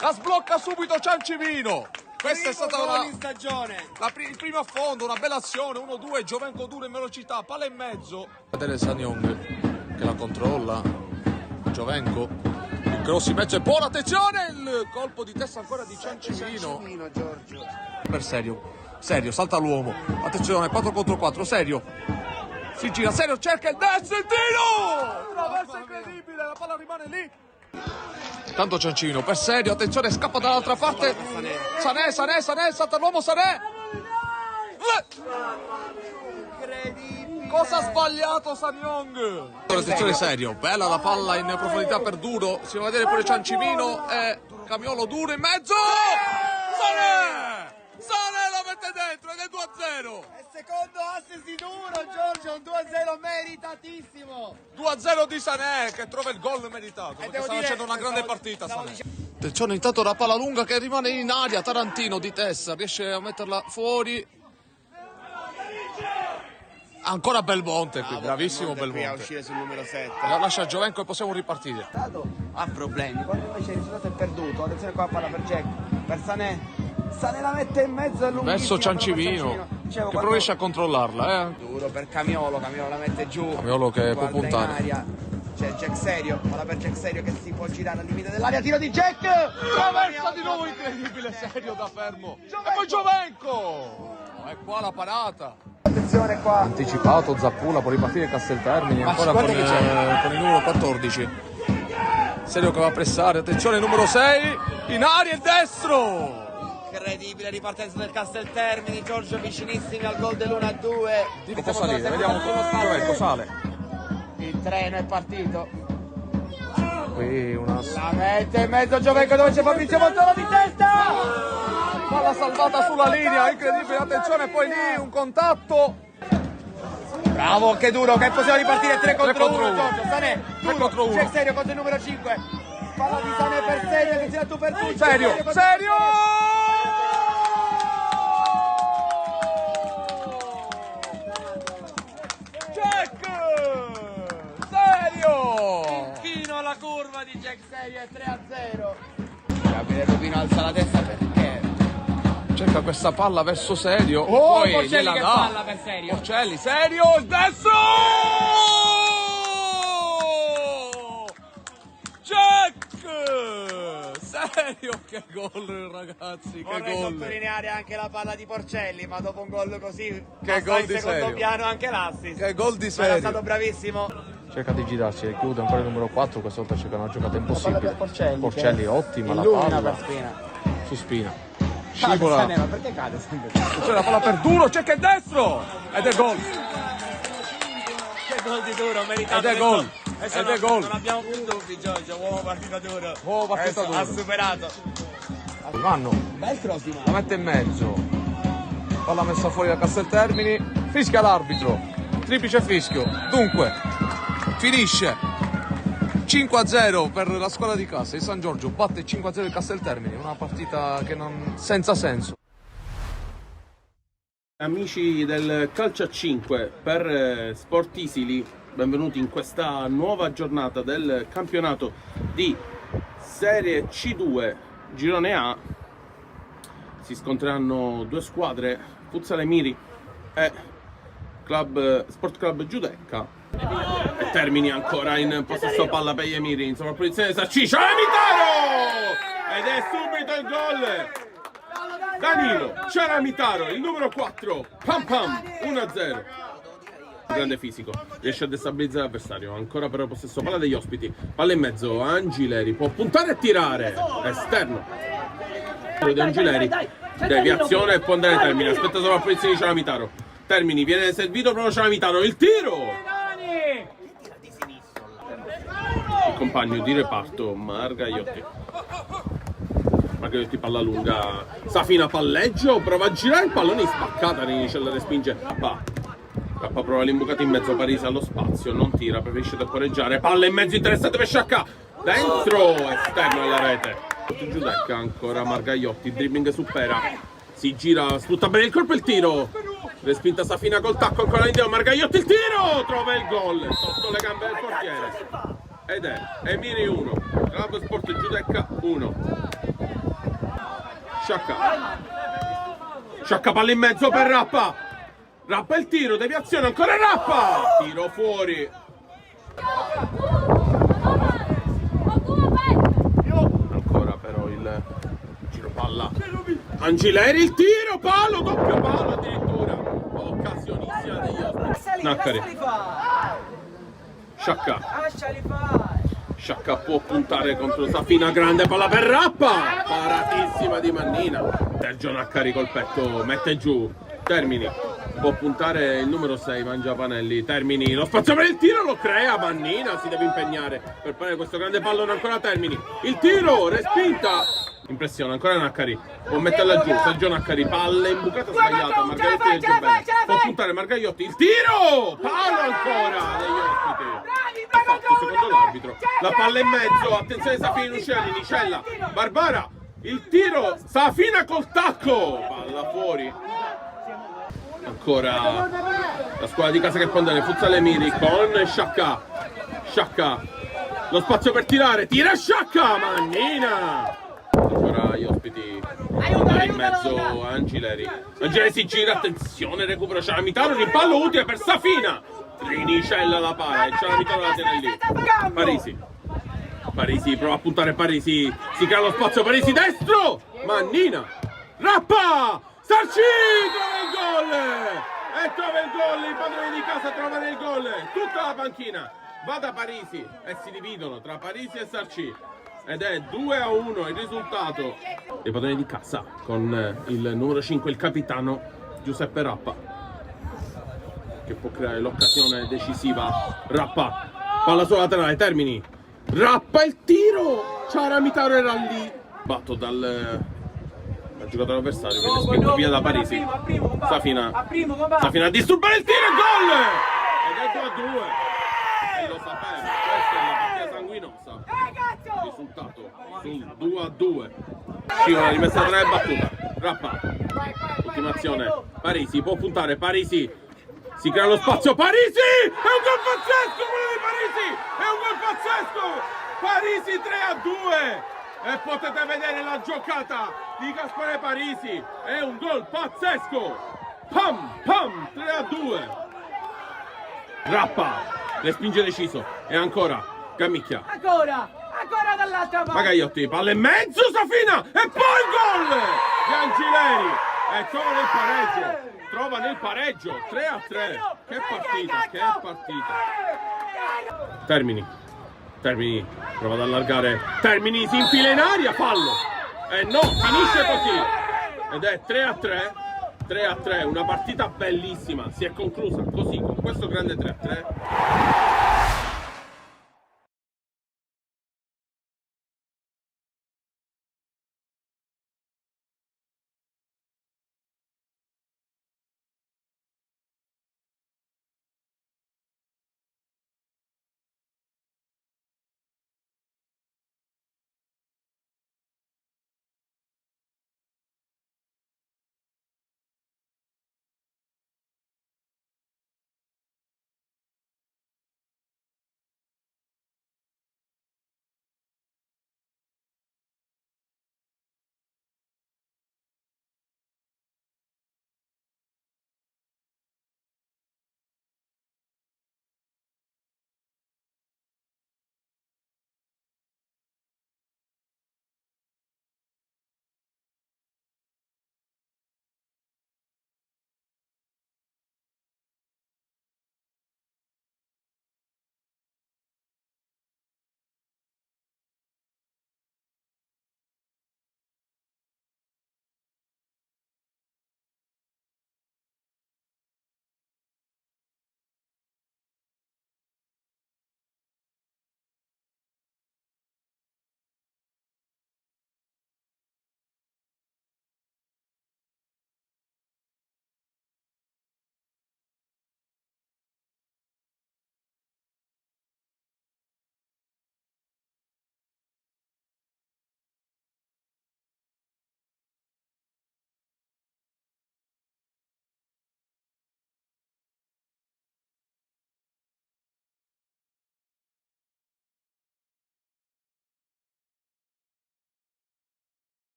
La sblocca subito Ciancimino! Questa è stata il primo affondo, una bella azione, 1-2, Giovenco Duro in velocità, palla in mezzo. Vedere Sanyong che la controlla, Giovenco, il cross in mezzo è buono, attenzione, il colpo di testa ancora di Ciancimino. Per Serio, salta l'uomo, attenzione, 4 contro 4, Serio, si gira, Serio cerca il destro, il tiro! Traversa incredibile, la palla rimane lì. Tanto Ciancimino per Serio, attenzione, scappa dall'altra parte. Sané, salta l'uomo Sané. Cosa ha sbagliato Sanyong? Attenzione Serio, bella la palla in profondità per Duro, si va a vedere pure Ciancimino e Camiolo Duro in mezzo. Sané la mette dentro ed è 2-0. È il secondo assist di Duro, Giorgio, un 2-0 meritatissimo. 2-0 di Sané che trova il gol meritato, perché sta facendo una grande partita Sané. Attenzione, intanto la palla lunga che rimane in aria, Tarantino di testa riesce a metterla fuori. Ancora Belmonte qui, bravissimo Belmonte qui a Belmonte. uscire sul numero 7. Lascia Giovenco e possiamo ripartire. Ha problemi, quando invece il risultato è perduto. Attenzione qua, palla per Jack, per Sané. Sané la mette in mezzo, è lunghissima. Verso Ciancivino, Dicevo, che quando- però riesce a controllarla, Duro per Camiolo, Camiolo la mette giù. Camiolo che può Guarda in puntare. aria. C'è Jack Serio, palla per Jack Serio che si può girare al limite dell'aria, tiro di Jack! Traversa di nuovo incredibile, Serio da fermo. E poi Giovenco! E qua la parata. Attenzione qua. Anticipato Zappula, può ripartire Casteltermini Ma ancora guarda con, che c'è. con il numero 14. Serio che va a pressare, attenzione numero 6, in aria il destro! Incredibile ripartenza del Casteltermini, Giorgio vicinissimi al gol dell'1-2. Può salire, vediamo Giovenco sale. Il treno è partito. Qui una La mette in mezzo Giovenco dove c'è Fabrizio Montoro di testa! palla salvata sulla linea, incredibile, attenzione, poi lì un contatto. Bravo, che duro, che possiamo ripartire 3 contro 1, contro uno. Giorgio, Sané, 3 contro uno. C'è Serio contro il numero 5. Palla di Sané per Serio, che sia tu per tu. Serio, Serio! Jack! Serio! Fino alla curva di Jack Serio è 3-0. Gabriele Rubino alza la testa perché? Cerca questa palla verso Serio, Oh, poi Porcelli gliela che dà. palla per Serio. Porcelli, Serio, il destro! Jack! Serio, che gol ragazzi, che Vorrei gol! sottolineare anche la palla di Porcelli, ma dopo un gol così Che passa gol in di secondo Serio. piano anche l'assist. Che gol di Ma era Serio! stato bravissimo. Cerca di girarsi, chiude ancora il numero 4, questa volta cerca una giocata impossibile. per Porcelli, Porcelli che ottima la illumina palla per Spina. su Spina. Cade Scivola. Sané, ma perché cade sempre? C'è la palla per Duro, cerca il destro! Ed è gol! Che gol di Duro, meritato. Ed è gol. Adesso Ed è gol. Non abbiamo più dubbi, Giorgio, uomo partita duro. Uomo partita Adesso duro. ha superato. Vanno, Bel cross di la mano. mette in mezzo. Palla messa fuori da Casteltermini. Fischia l'arbitro. Triplice fischio. Dunque, finisce 5-0 per la squadra di casa. Il San Giorgio batte 5-0 il Casteltermini. Una partita che non senza senso. Amici del Calcio a 5 per Sport Isili, benvenuti in questa nuova giornata del campionato di Serie C2 Girone A. Si scontreranno due squadre, Futsal Emiri e Sport Club Giudecca. E Termini ancora in possesso palla per gli Emiri, in sovrapposizione Sacciscia, Mitaro! Ed è subito il gol! Danilo Ciaramitaro, il numero 4, pam pam, 1-0. Grande fisico, riesce a destabilizzare l'avversario. Ancora però possesso palla degli ospiti. Palla in mezzo, Angileri può puntare e tirare. Esterno. Di Angileri. Deviazione e può andare a Termini. Aspetta sovrapposizione di Ciaramitaro. Termini, viene servito proprio Ciaramitaro. Il tiro! Il compagno di reparto, Margagliotti. Margagliotti palla lunga, Safina palleggio, prova a girare il pallone in spaccata, Rinice la respinge. K prova l'imbucata in mezzo, Parisi allo spazio, non tira, preferisce temporeggiare, palla in mezzo interessante per Sciacca, dentro, esterno alla rete. Giudecca ancora Margagliotti, dribbling supera, si gira, sfrutta bene il colpo e il tiro. Respinta Safina col tacco, ancora l'indiano, Margagliotti il tiro, trova il gol, sotto le gambe del portiere. Ed è Emiri 1, Club Sport Giudecca 1. Sciacca palla in mezzo per Rappa. Rappa il tiro, deviazione, ancora Rappa. Tiro fuori. Ancora però il giro palla. Angileri il tiro, palo, doppio palo addirittura. Occasionissima degli ospiti. Naccari. Sciacca può puntare contro Safina, grande palla per Rappa, paratissima di Mannina. Sergio Naccari col petto, mette giù, Termini, può puntare il numero 6, Mangiapanelli, Termini, lo spazio per il tiro lo crea, Mannina si deve impegnare per fare questo grande pallone ancora Termini. Il tiro, respinta, impressione, ancora Naccari, può metterla giù, Sergio Naccari, palla imbucata sbagliata, Margagliotti legge bene, può puntare Margagliotti, il tiro, palo ancora degli ospiti. Fatto secondo l'arbitro, la palla in mezzo, attenzione Safina Luciani, Nicella, Barbara, il tiro, Safina col tacco, palla fuori. Ancora la squadra di casa che prende Futsal Emiri con Sciacca. Sciacca, lo spazio per tirare, tira Sciacca, Mannina. Ancora gli ospiti andare in mezzo a Angileri. Angileri si gira, attenzione, recupero Ciaramitano, rimpallo utile per Safina. Trinicella la palla, e Ciaramitano la tiene lì. Parisi prova a puntare Parisi, si crea lo spazio, Parisi destro, Mannina, Rappa, Sarci, trova il gol, e trova il gol, i padroni di casa trovano il gol, tutta la panchina va da Parisi e si dividono tra Parisi e Sarci ed è 2-1 il risultato dei padroni di casa con il numero 5, il capitano Giuseppe Rappa, che può creare l'occasione decisiva. Rappa, palla sulla laterale, Termini, Rappa il tiro, Ciaramitano era lì, batto dal giocatore avversario, viene spinto via da Parisi. Safina a disturbare il tiro e gol, ed è 2-2 e lo sapete, questa è la partita sanguinosa, risultato sul 2-2. Scivola, rimessa tra e battuta, Rappa, ultimazione, Parisi può puntare, Parisi si crea lo spazio, Parisi, è un gol pazzesco quello di Parisi, è un gol pazzesco, Parisi 3-2 e potete vedere la giocata di Gaspare Parisi, è un gol pazzesco, pam pam, 3-2. Rappa le spinge deciso e ancora Camicchia, ancora dall'altra parte, Magagliotti, palla in mezzo, Safina e poi il gol di Angileri e trova nel pareggio 3-3. Che partita. Termini prova ad allargare, Termini si infila in aria, fallo e no, finisce così ed è 3-3, una partita bellissima, si è conclusa così con questo grande 3-3.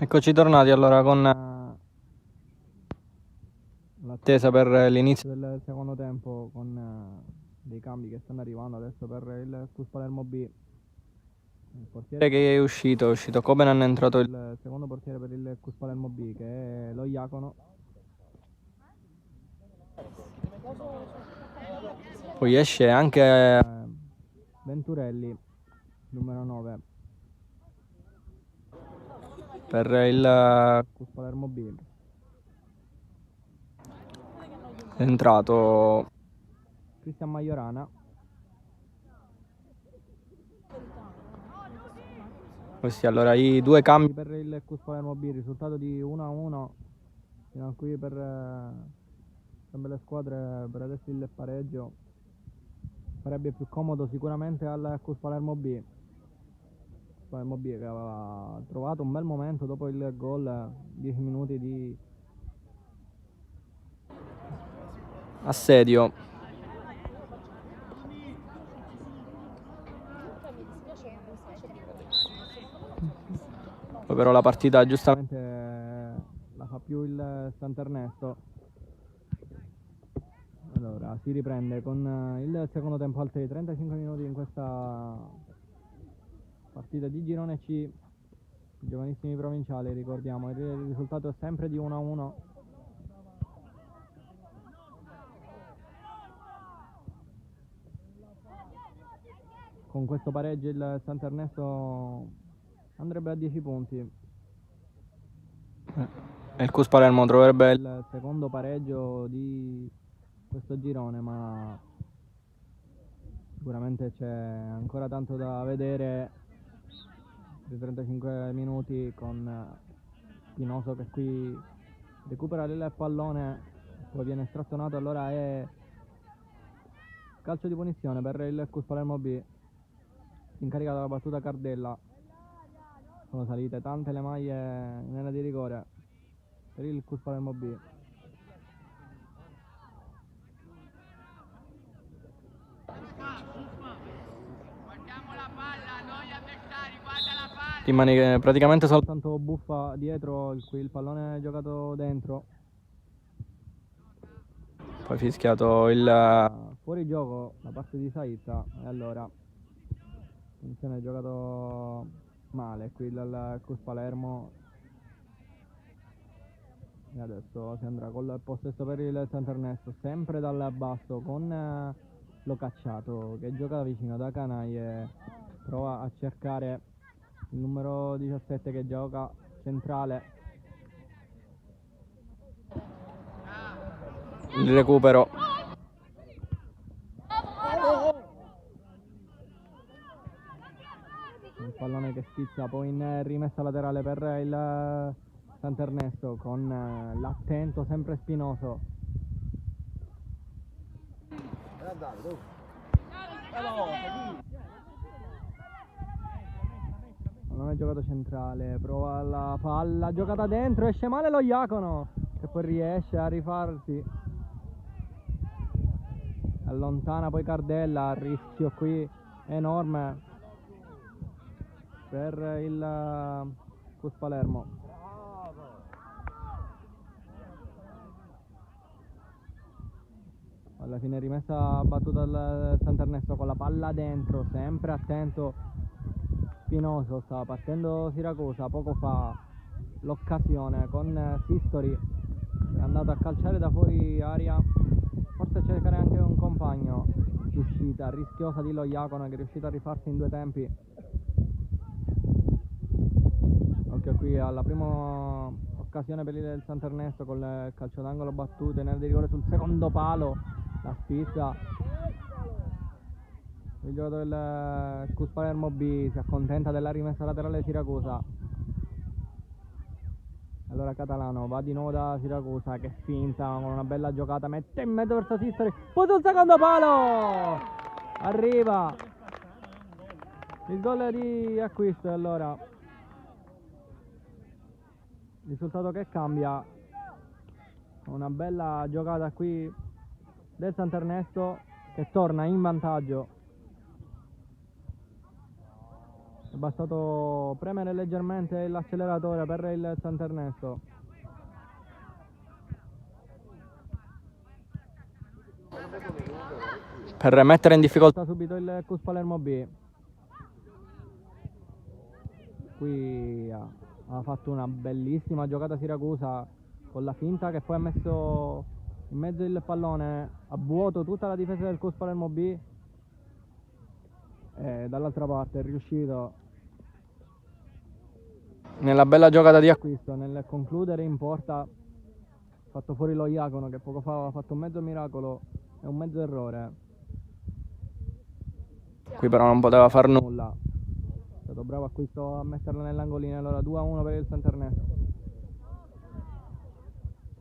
Eccoci tornati allora con l'attesa per l'inizio del secondo tempo, con dei cambi che stanno arrivando adesso per il Cus Palermo B. Il portiere che è uscito Copenan, è entrato il secondo portiere per il Cus Palermo B, che è lo Iacono. Poi esce anche Venturelli, numero 9, per il Cus Palermo B. È entrato Cristian Maiorana. Questi allora i due cambi per il Cus Palermo B, risultato di 1-1 fino a qui per entrambe le squadre. Per adesso il pareggio farebbe più comodo sicuramente al Cus Palermo B. Palermo B che aveva trovato un bel momento dopo il gol, 10 minuti di assedio. Poi però la partita giustamente la fa più il Sant'Ernesto. Allora si riprende con il secondo tempo, altri 35 minuti in questa partita di Girone C, giovanissimi provinciali, ricordiamo, il risultato è sempre di 1-1. Con questo pareggio il Sant'Ernesto andrebbe a 10 punti e il Cus Palermo troverebbe il secondo pareggio di questo girone, ma sicuramente c'è ancora tanto da vedere. I 35 minuti con Spinoso che qui recupera il pallone, poi viene strattonato, allora è calcio di punizione per il Cus Palermo B. Incaricato dalla battuta Cardella. Sono salite tante le maglie in area di rigore per il Cus Palermo B. Rimane praticamente soltanto Buffa dietro, qui il pallone è giocato dentro. Poi fischiato il fuorigioco da parte di Saitta, e allora attenzione, è giocato male qui dal Cus Palermo. E adesso si andrà col possesso per il Sant'Ernesto, sempre dal basso con Lo Cacciato che gioca da vicino da Canai e prova a cercare il numero 17 che gioca centrale. Il recupero. Il pallone che schizza poi in rimessa laterale per il Sant'Ernesto con l'attento sempre Spinoso. Non è giocato centrale, prova la palla, giocata dentro, esce male lo Iacono che poi riesce a rifarsi, allontana poi Cardella, rischio qui enorme per il Cus Palermo. Alla fine rimessa battuta dal Sant'Ernesto con la palla dentro, sempre attento Spinoso. Stava partendo Siracusa poco fa, l'occasione con Sistori, è andato a calciare da fuori aria, forse cercare anche un compagno. L'uscita rischiosa di Lo Iacono che è riuscito a rifarsi in due tempi. Occhio qui alla prima occasione per il Sant'Ernesto col calcio d'angolo battuto in area di rigore sul secondo palo, la spizza. Il giocatore del Cus Palermo B si accontenta della rimessa laterale Siracusa. Allora Catalano va di nuovo da Siracusa che finta con una bella giocata, mette in mezzo verso Sistori, poi sul secondo palo arriva il gol di acquisto. E allora risultato che cambia, una bella giocata qui del Sant'Ernesto che torna in vantaggio. bastato premere leggermente l'acceleratore per il Santernesto. Per mettere in difficoltà subito il Cus Palermo B. Qui ha fatto una bellissima giocata Siracusa con la finta che poi ha messo in mezzo il pallone a vuoto tutta la difesa del Cus Palermo B, e dall'altra parte è riuscito nella bella giocata di acquisto, nel concludere in porta, ha fatto fuori lo Iacono che poco fa aveva fatto un mezzo miracolo e un mezzo errore. Qui però non poteva far nulla, è stato bravo acquisto a metterla nell'angolino. Allora 2-1 per il Santernesto.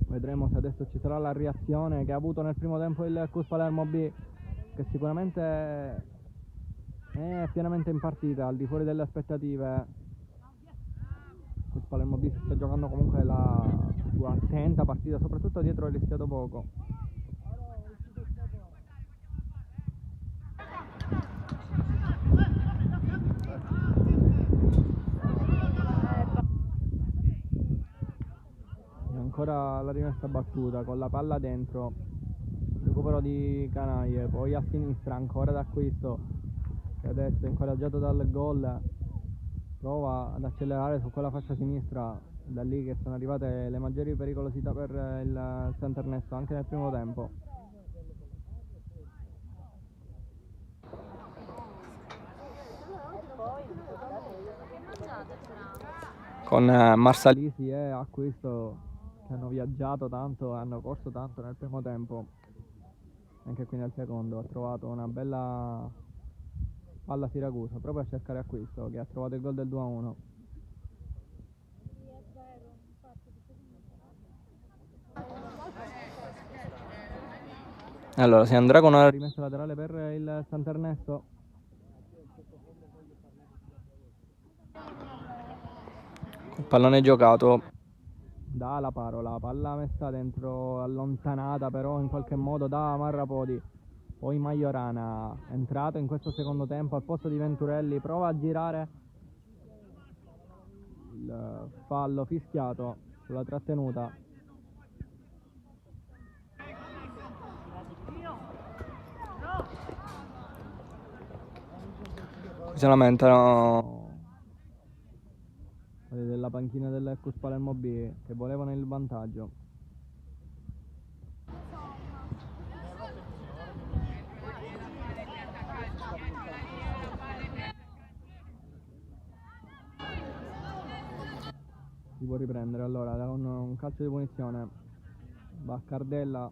Vedremo se adesso ci sarà la reazione che ha avuto nel primo tempo il Cus Palermo B, che sicuramente è pienamente in partita, al di fuori delle aspettative. Cus Palermo B si sta giocando comunque la sua attenta partita, soprattutto dietro ha rischiato poco. Ancora la rimessa battuta con la palla dentro, recupero di Canaglie, poi a sinistra ancora d'acquisto, che adesso incoraggiato dal gol prova ad accelerare su quella fascia sinistra, da lì che sono arrivate le maggiori pericolosità per il Santernesto anche nel primo tempo. Con Marsalisi e acquisto che hanno viaggiato tanto, hanno corso tanto nel primo tempo, anche qui nel secondo ha trovato una bella palla Siracusa proprio a cercare acquisto, che ha trovato il gol del 2-1. Allora si andrà con una rimessa laterale per il Santernesto. Il pallone giocato da La Paro, la palla messa dentro, allontanata però in qualche modo da Marrapodi. Poi Majorana, entrato in questo secondo tempo al posto di Venturelli, prova a girare, il fallo fischiato sulla trattenuta. Si lamentano quelli della panchina del Cus Palermo B che volevano il vantaggio. Si può riprendere allora da un calcio di punizione, va Cardella,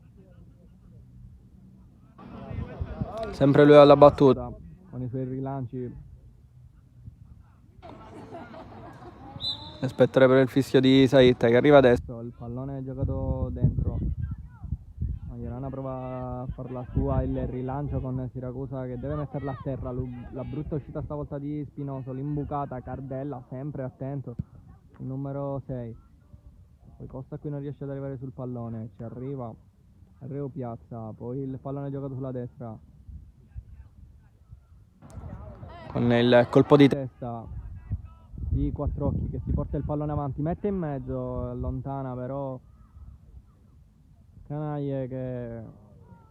sempre lui alla battuta con i suoi rilanci. Aspettare per il fischio di Saitta che arriva adesso, il pallone è giocato dentro, Majorana prova a far la sua, il rilancio con Siracusa che deve metterla a terra, la brutta uscita stavolta di Spinoso, l'imbucata, Cardella sempre attento, il numero 6, poi Costa qui non riesce ad arrivare sul pallone, ci arriva Reo Piazza, poi il pallone è giocato sulla destra con il colpo di testa di Quattrocchi che si porta il pallone avanti, mette in mezzo, allontana però Canaglie che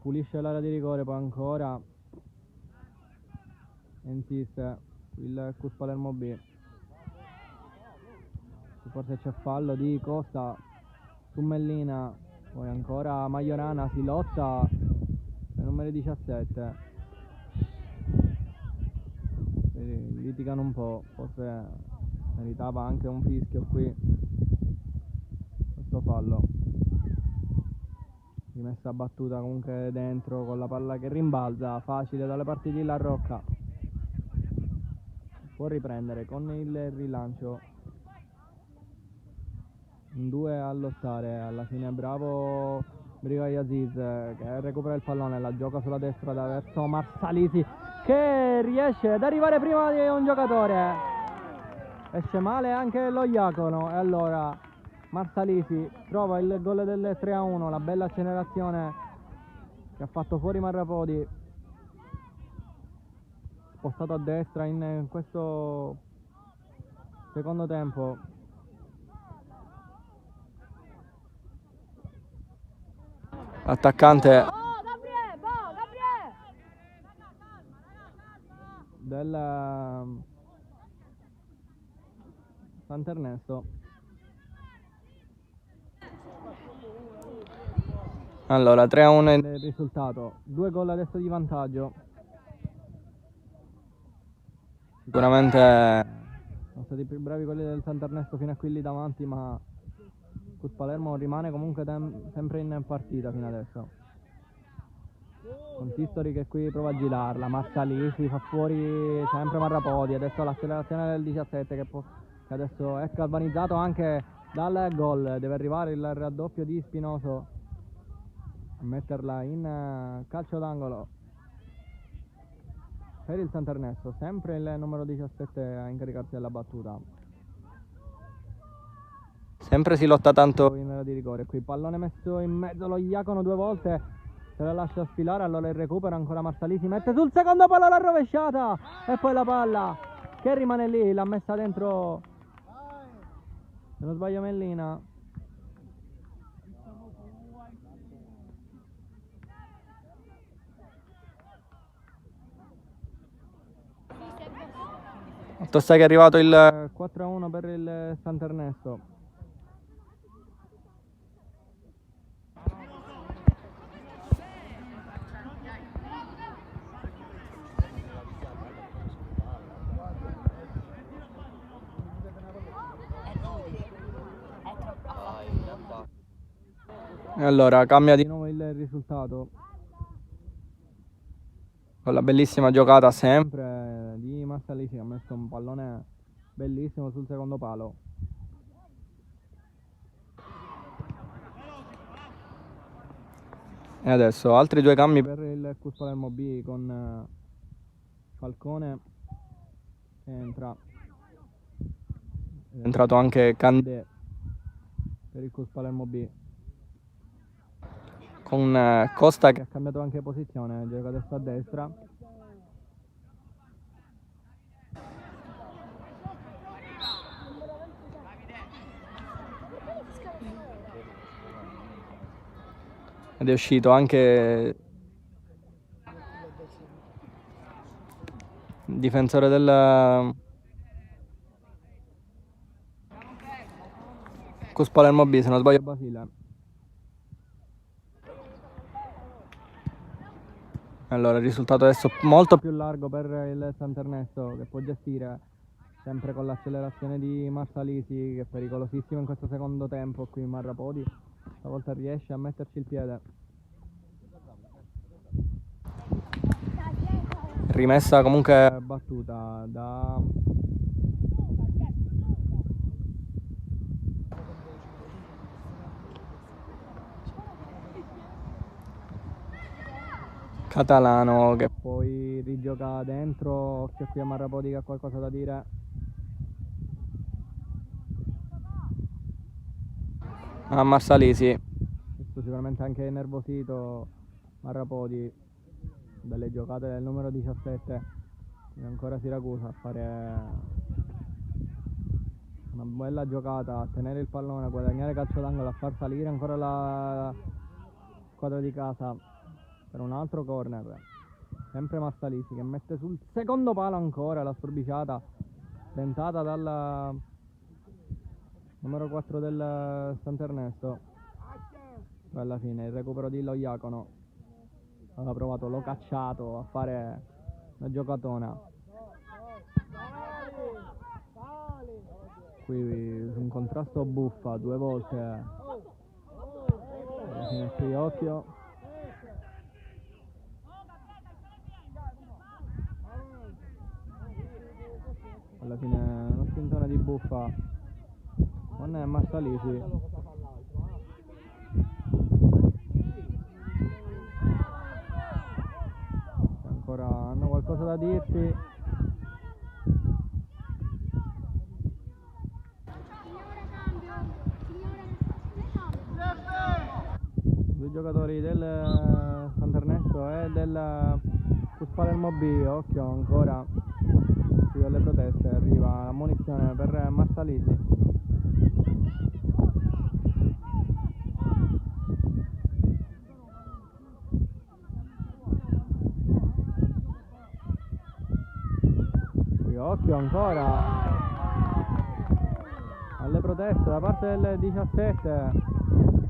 pulisce l'area di rigore, poi ancora insiste il Cus Palermo B, forse c'è fallo di Costa su Mellina, poi ancora Majorana, si lotta per numero 17, litigano un po', forse meritava anche un fischio qui questo fallo. Rimessa battuta comunque dentro con la palla che rimbalza, facile dalle parti di La Rocca, può riprendere con il rilancio, in due a lottare, alla fine bravo Brigay Aziz che recupera il pallone, la gioca sulla destra da verso Marsalisi che riesce ad arrivare prima di un giocatore, esce male anche lo Iacono e allora Marsalisi trova il gol del 3-1, la bella accelerazione che ha fatto fuori Marrapodi, spostato a destra in questo secondo tempo. L'attaccante del Sant'Ernesto. Allora 3-1 è il risultato, 2 gol adesso di vantaggio. Sicuramente sono stati più bravi quelli del Sant'Ernesto fino a qui lì davanti, ma Cus Palermo rimane comunque sempre in partita fino adesso. Con Sistori che qui prova a girarla, Marsalisi fa fuori sempre Marrapodi, adesso l'accelerazione del 17 che adesso è galvanizzato anche dal gol, deve arrivare il raddoppio di Spinoso a metterla in calcio d'angolo per il Sant'Ernesto, sempre il numero 17 a incaricarsi della battuta. Sempre si lotta tanto in area di rigore, qui pallone messo in mezzo, lo Iacono 2 volte, se la lascia sfilare, allora il recupero, ancora Marsalisi, mette sul secondo palo la rovesciata e poi la palla che rimane lì, l'ha messa dentro, se non sbaglio Mellina. Tosta che è arrivato il 4-1 per il Sant'Ernesto. E allora cambia di nuovo il risultato con la bellissima giocata sempre di Marsalisi che ha messo un pallone bellissimo sul secondo palo. E adesso altri 2 cambi per il Cus Palermo B con Falcone che entra. È entrato anche Candé per il Cus Palermo B, con Costa che ha cambiato anche posizione, gioca adesso a destra. Ed è uscito anche il difensore del Cus Palermo B, se non sbaglio Basile. Allora il risultato adesso molto più largo per il Sant'Ernesto che può gestire sempre con l'accelerazione di Marsalisi che è pericolosissimo in questo secondo tempo. Qui Marrapodi stavolta riesce a metterci il piede. Rimessa comunque battuta da Catalano che poi rigioca dentro. Occhio qui a Marrapodi che ha qualcosa da dire. A Marsalisi, sicuramente anche nervosito Marrapodi dalle giocate del numero 17, e ancora Siracusa a fare una bella giocata, a tenere il pallone, a guadagnare calcio d'angolo, a far salire ancora la squadra di casa per un altro corner. Sempre Marsalisi che mette sul secondo palo ancora la sforbiciata tentata dal numero 4 del Sant'Ernesto. Alla fine il recupero di Lo Iacono aveva provato, l'ho cacciato a fare una giocatona. Qui un contrasto buffa 2 volte. Alla fine qui occhio. Alla fine una spintona di buffa non è Marsalisi. Ancora hanno qualcosa da dirsi. Due giocatori del Sant'Ernesto e del Cus Palermo B, occhio ancora ragazzi delle proteste, arriva ammonizione per Marsalisi. Qui occhio ancora alle proteste da parte del 17,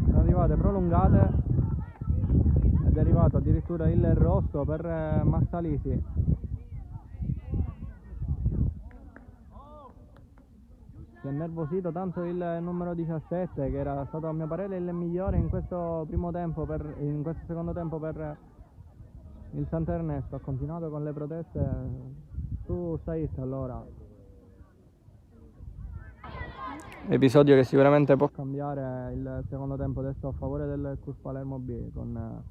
sono arrivate prolungate ed è arrivato addirittura il rosso per Marsalisi. Si è innervosito tanto il numero 17, che era stato a mio parere il migliore in questo primo tempo, in questo secondo tempo per il Sant'Ernesto. Ha continuato con le proteste. Tu stai allora. Episodio che sicuramente può cambiare il secondo tempo adesso a favore del CUS Palermo B, con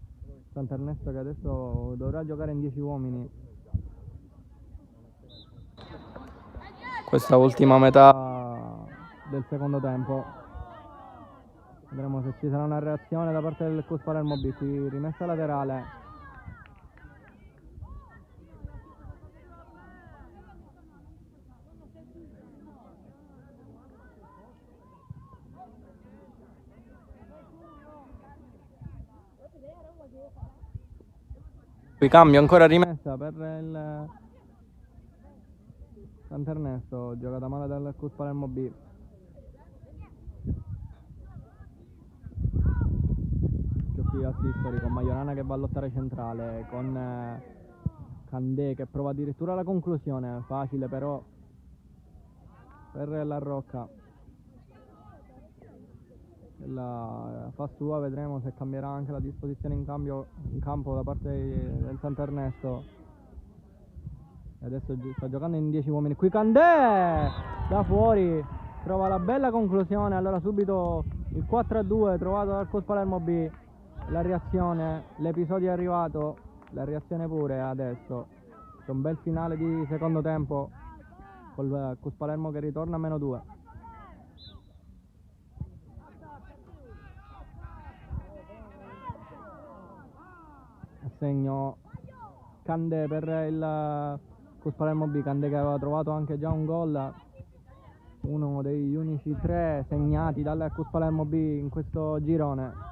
Sant'Ernesto che adesso dovrà giocare in 10 uomini. Questa ultima metà del secondo tempo, vedremo se ci sarà una reazione da parte del CUS Palermo B. Qui rimessa laterale, qui cambio ancora rimessa per il Sant'Ernesto, giocata male dal CUS Palermo B. Qui assistori con Majorana che va a lottare centrale, con Candé che prova addirittura la conclusione, facile però per la Rocca, la fa sua. Vedremo se cambierà anche la disposizione in campo da parte del Sant'Ernesto. E adesso sta giocando in 10 uomini. Qui Candé da fuori trova la bella conclusione. Allora subito il 4-2 trovato dal CUS Palermo B. La reazione, l'episodio è arrivato, la reazione pure adesso. C'è un bel finale di secondo tempo col CUS Palermo che ritorna a -2. Segno Candé per il CUS Palermo B. Candé che aveva trovato anche già un gol, uno degli unici 3 segnati dal CUS Palermo B in questo girone.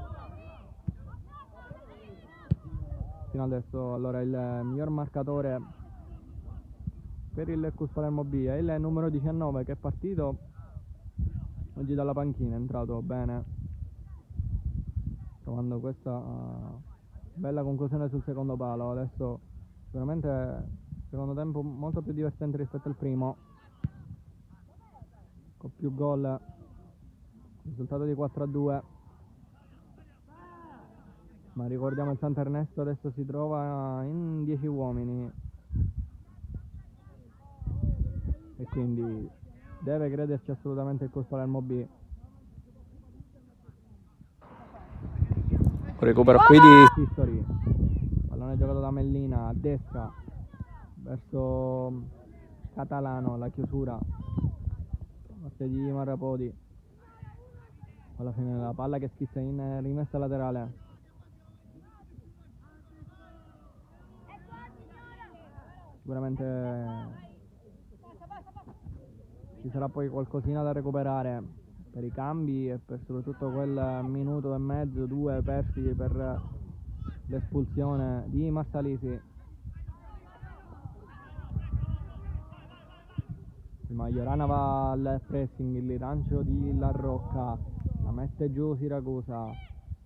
Fino adesso allora il miglior marcatore per il CUS Palermo B è il numero 19 che è partito oggi dalla panchina, è entrato bene trovando questa bella conclusione sul secondo palo. Adesso sicuramente secondo tempo molto più divertente rispetto al primo, con più gol, risultato di 4-2. Ma ricordiamo il Sant'Ernesto adesso si trova in 10 uomini e quindi deve crederci assolutamente il CUS Palermo B. Recupero qui di Sistori, pallone giocato da Mellina a destra verso Catalano, la chiusura parte di Marrapodi. Alla fine la palla che schizza in rimessa laterale. Sicuramente ci sarà poi qualcosina da recuperare per i cambi e per soprattutto quel minuto e mezzo, 2 persi per l'espulsione di Marsalisi. Il Majorana va al pressing, il rilancio di La Rocca, la mette giù Siracusa,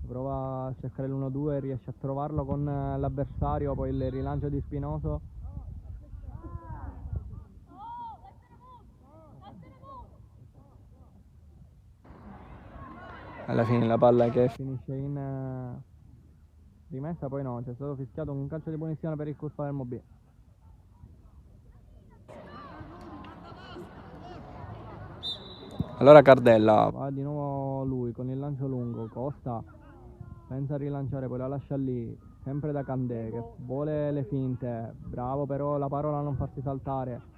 prova a cercare l'1-2, riesce a trovarlo con l'avversario, poi il rilancio di Spinoso. Alla fine la palla che finisce in rimessa, poi no, c'è stato fischiato un calcio di punizione per il CUS Palermo B. Allora Cardella va di nuovo lui con il lancio lungo, Costa pensa a rilanciare, poi la lascia lì, sempre da Candé che vuole le finte, bravo però la parola a non farsi saltare.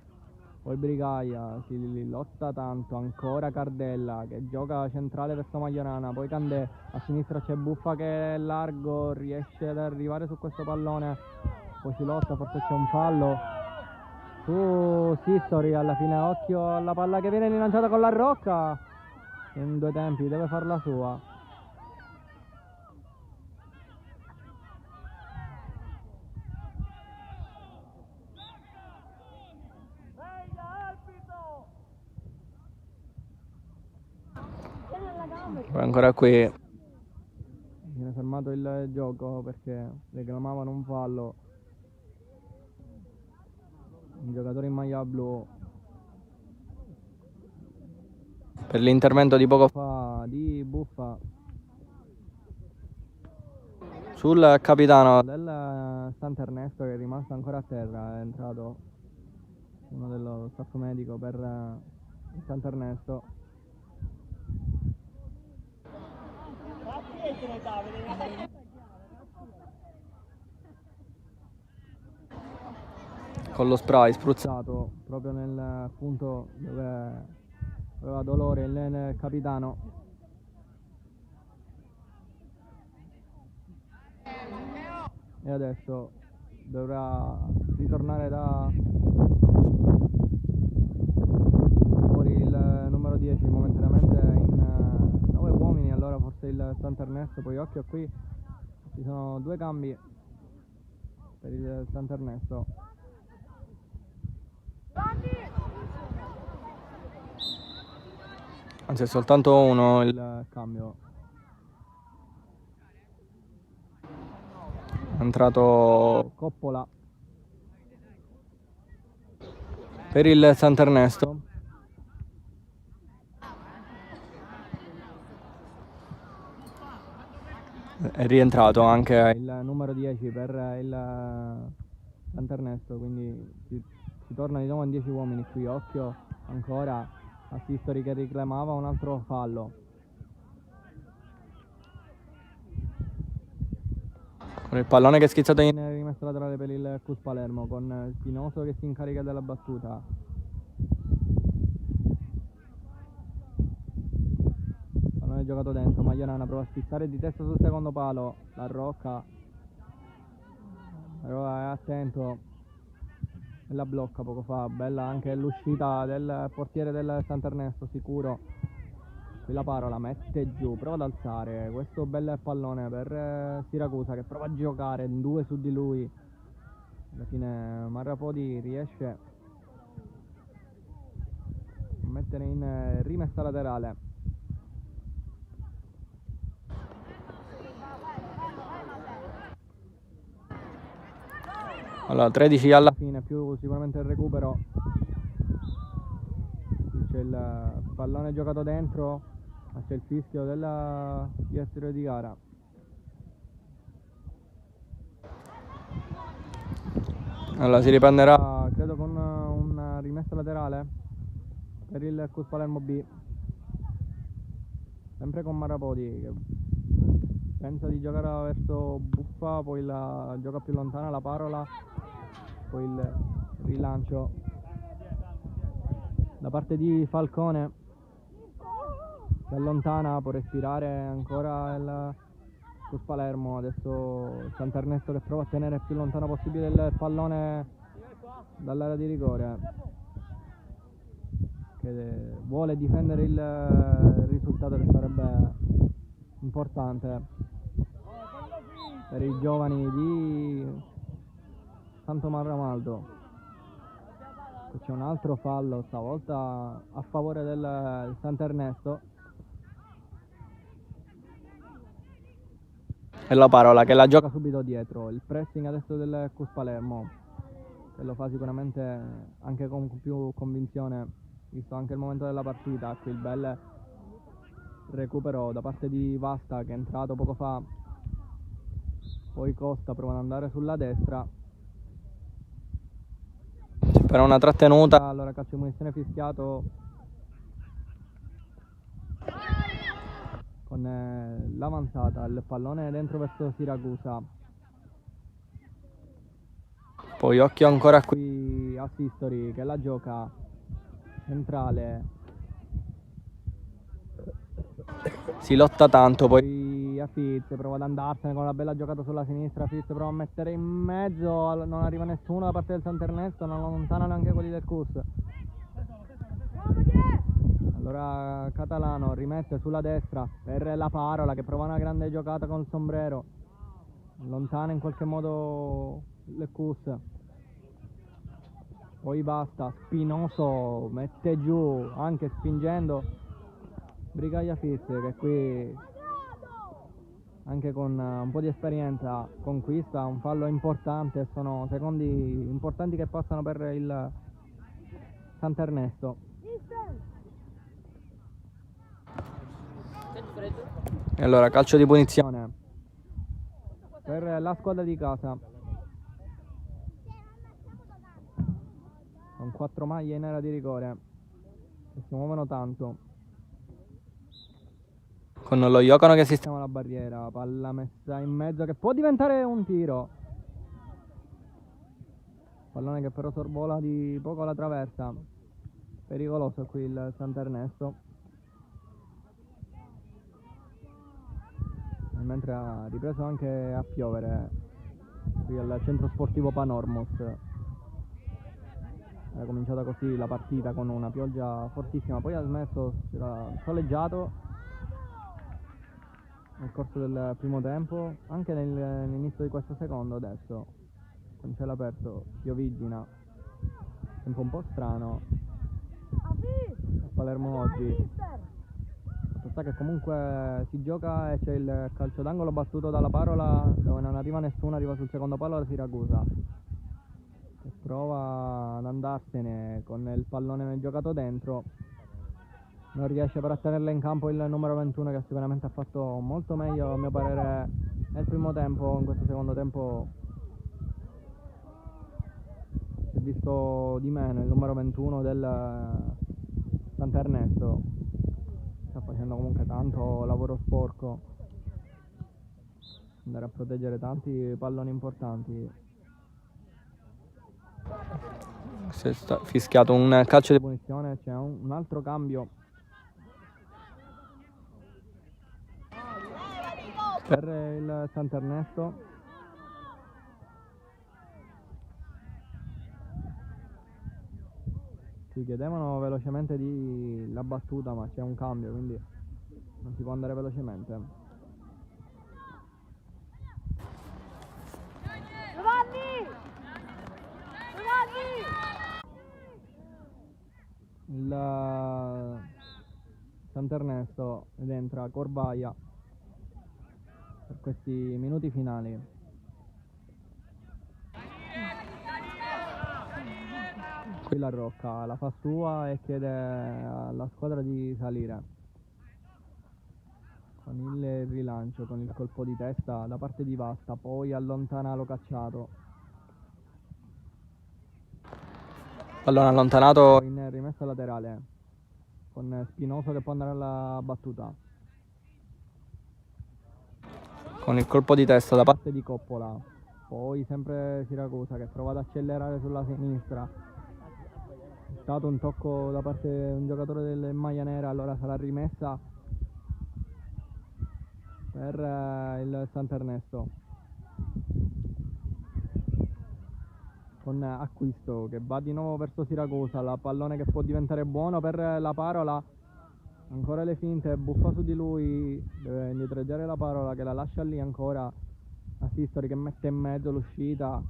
Poi Brigaia si lotta tanto, ancora Cardella che gioca centrale verso Majorana, poi Candé, a sinistra c'è Buffa che è largo, riesce ad arrivare su questo pallone, poi si lotta, forse c'è un fallo. su Sistori, alla fine occhio alla palla che viene rilanciata con la Rocca, in due tempi deve farla sua. Poi ancora qui viene fermato il gioco perché reclamavano un fallo. Un giocatore in maglia blu per l'intervento di poco fa di Buffa sul capitano del Sant'Ernesto, che è rimasto ancora a terra. È entrato uno dello staff medico per il Sant'Ernesto. Con lo spray spruzzato proprio nel punto dove aveva dolore il capitano. E adesso dovrà ritornare da fuori il numero 10 momentaneamente in 9 uomini, allora forse il Sant'Ernesto. Poi occhio qui, ci sono due cambi per il Sant'Ernesto. Anzi, è soltanto uno il cambio. È entrato Coppola per il Sant'Ernesto. È rientrato anche il numero 10 per il Sant'Ernesto, quindi si torna di nuovo in 10 uomini qui. Occhio ancora a Sistori che reclamava un altro fallo. Con il pallone che è schizzato in rimessa laterale per il Cus Palermo, con Spinoso che si incarica della battuta. Pallone giocato dentro, Maglianana prova a spizzare di testa sul secondo palo, la Rocca però è attento e la blocca poco fa. Bella anche l'uscita del portiere del Sant'Ernesto, sicuro. Qui la parola mette giù, prova ad alzare questo bel pallone per Siracusa, che prova a giocare in due su di lui. Alla fine Marrapodi riesce a mettere in rimessa laterale. Allora 13 alla fine, più sicuramente il recupero. Qui c'è il pallone giocato dentro, ma c'è il fischio della direzione di gara. Allora si riprenderà credo con una rimessa laterale per il Cus Palermo B, sempre con Marrapodi che pensa di giocare verso Buffa, poi la gioca più lontana la parola, poi il rilancio da parte di Falcone che allontana, può respirare ancora il Cus Palermo. Adesso Sant'Ernesto che prova a tenere più lontano possibile il pallone dall'area di rigore, che vuole difendere il risultato che sarebbe importante per i giovani di Santo Marramaldo. C'è un altro fallo, stavolta a favore del Sant'Ernesto. E la parola che la gioca subito dietro. Il pressing adesso del Cus Palermo, che lo fa sicuramente anche con più convinzione, visto anche il momento della partita. Qui il bel recupero da parte di Vasta, che è entrato poco fa. Poi Costa prova ad andare sulla destra per una trattenuta. Allora calcio di munizione fischiato con l'avanzata, il pallone dentro verso Siracusa. Poi occhio ancora qui a Sistori che la gioca centrale, si lotta tanto, poi a a Fitz, prova ad andarsene con una bella giocata sulla sinistra, Fitz prova a mettere in mezzo, non arriva nessuno da parte del Sant'Ernesto, non allontanano neanche quelli del CUS. Allora Catalano rimette sulla destra per La Parola che prova una grande giocata col sombrero, allontana in qualche modo il CUS. Poi basta, Spinoso mette giù, anche spingendo Brigaglia Fitz, che qui anche con un po' di esperienza conquista un fallo importante. Sono secondi importanti che passano per il Sant'Ernesto. E allora calcio di punizione per la squadra di casa, con 4 maglie in area di rigore che si muovono tanto, con lo Iocono che sistema la barriera, palla messa in mezzo che può diventare un tiro, pallone che però sorvola di poco la traversa, pericoloso qui il Sant'Ernesto, mentre ha ripreso anche a piovere qui al centro sportivo Panormos. Era cominciata così la partita con una pioggia fortissima, poi ha smesso, si era soleggiato nel corso del primo tempo, anche nell'inizio di questo secondo. Adesso con cielo aperto, pioviggina, tempo un po' strano a Palermo oggi. Sta che comunque si gioca e c'è il calcio d'angolo battuto dalla Parola, dove non arriva nessuno, arriva sul secondo palo la Siracusa, che prova ad andarsene con il pallone giocato dentro, non riesce però a tenerla in campo il numero 21, che sicuramente ha fatto molto meglio a mio parere nel primo tempo. In questo secondo tempo si è visto di meno il numero 21 del Sant'Ernesto, sta facendo comunque tanto lavoro sporco, andare a proteggere tanti palloni importanti. Si è fischiato un calcio di punizione, c'è un altro cambio per il Sant'Ernesto. Ci chiedevano velocemente la battuta, ma c'è un cambio, quindi non si può andare velocemente. Il Sant'Ernesto ed entra Corbaia per questi minuti finali. Qui la Rocca la fa sua e chiede alla squadra di salire con il rilancio, con il colpo di testa da parte di Vasta, poi allontana Locacciato, pallone allontanato in rimessa laterale con Spinoso che può andare alla battuta, con il colpo di testa da parte di Coppola, poi sempre Siracusa che prova ad accelerare sulla sinistra. È stato un tocco da parte di un giocatore del maglia nera, allora sarà rimessa per il Sant'Ernesto, con Acquisto che va di nuovo verso Siracusa, la pallone che può diventare buono per La Parola, ancora le finte, buffa su di lui, deve indietreggiare La Parola che la lascia lì ancora a Sistori che mette in mezzo l'uscita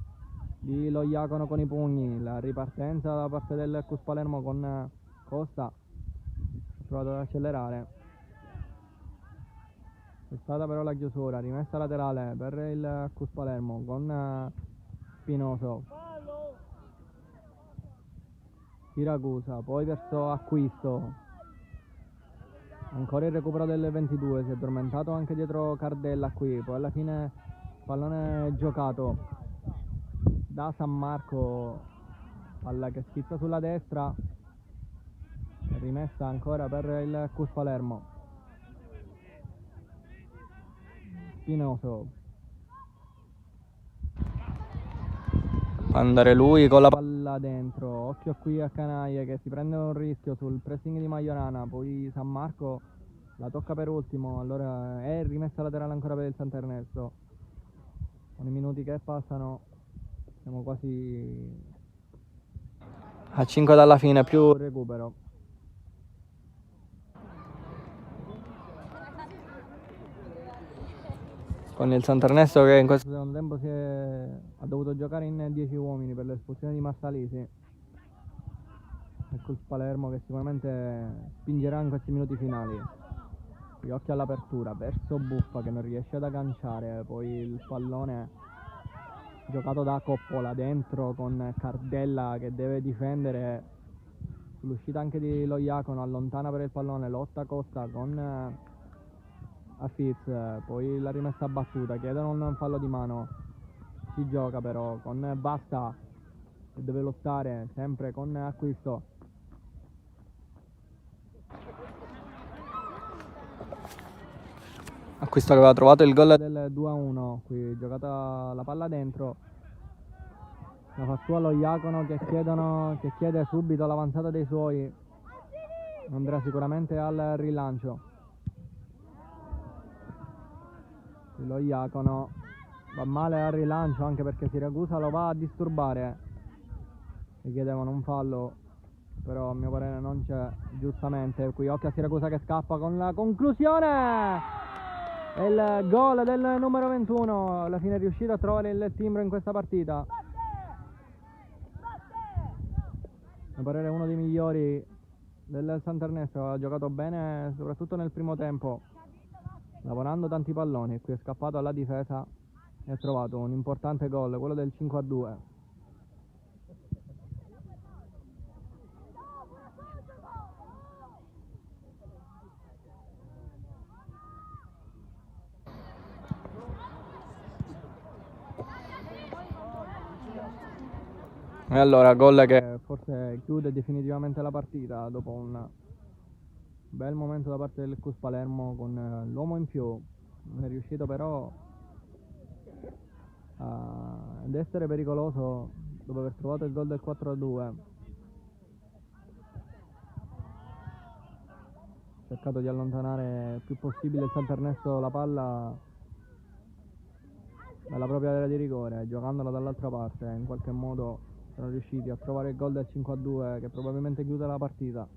di Lo Iacono con i pugni, la ripartenza da parte del CUS Palermo con Costa, ha provato ad accelerare, è stata però la chiusura, rimessa laterale per il CUS Palermo con Spinoso, Siracusa, poi verso Acquisto, ancora il recupero del 22, si è addormentato anche dietro Cardella qui, poi alla fine pallone giocato da San Marco, palla che schizza sulla destra, rimessa ancora per il CUS Palermo. Spinoso, può andare lui con la palla dentro, occhio qui a Canaglia che si prende un rischio sul pressing di Majorana, poi San Marco la tocca per ultimo, allora è rimessa laterale ancora per il Sant'Ernesto. Con i minuti che passano siamo quasi a 5 dalla fine più recupero. Con il Sant'Ernesto che in questo secondo tempo ha dovuto giocare in 10 uomini per l'espulsione di Massalisi. Ecco il Palermo che sicuramente spingerà in questi minuti finali. Gli occhi all'apertura verso Buffa che non riesce ad agganciare, poi il pallone giocato da Coppola dentro con Cardella che deve difendere. Sull'uscita anche di Loiacono, allontana per il pallone, lotta Costa con Afiz, poi la rimessa battuta, chiedono un fallo di mano, si gioca però con Basta che deve lottare sempre con Acquisto. Acquisto che aveva trovato il gol del 2-1, qui giocata la palla dentro, la fa sua Loiacono che chiede subito l'avanzata dei suoi, andrà sicuramente al rilancio. Loiacono va male al rilancio anche perché Siracusa lo va a disturbare, gli chiedevano un fallo però a mio parere non c'è, giustamente. Qui occhio a Siracusa che scappa con la conclusione e il gol del numero 21, alla fine è riuscito a trovare il timbro in questa partita. A mio parere uno dei migliori del Sant'Ernesto, ha giocato bene soprattutto nel primo tempo, lavorando tanti palloni. Qui è scappato alla difesa e ha trovato un importante gol, quello del 5-2. E allora gol che forse chiude definitivamente la partita dopo un bel momento da parte del CUS Palermo con l'uomo in più. Non è riuscito però ad essere pericoloso dopo aver trovato il gol del 4-2. Ha cercato di allontanare il più possibile il Sant'Ernesto la palla dalla propria area di rigore, giocandola dall'altra parte. In qualche modo sono riusciti a trovare il gol del 5-2 che probabilmente chiude la partita.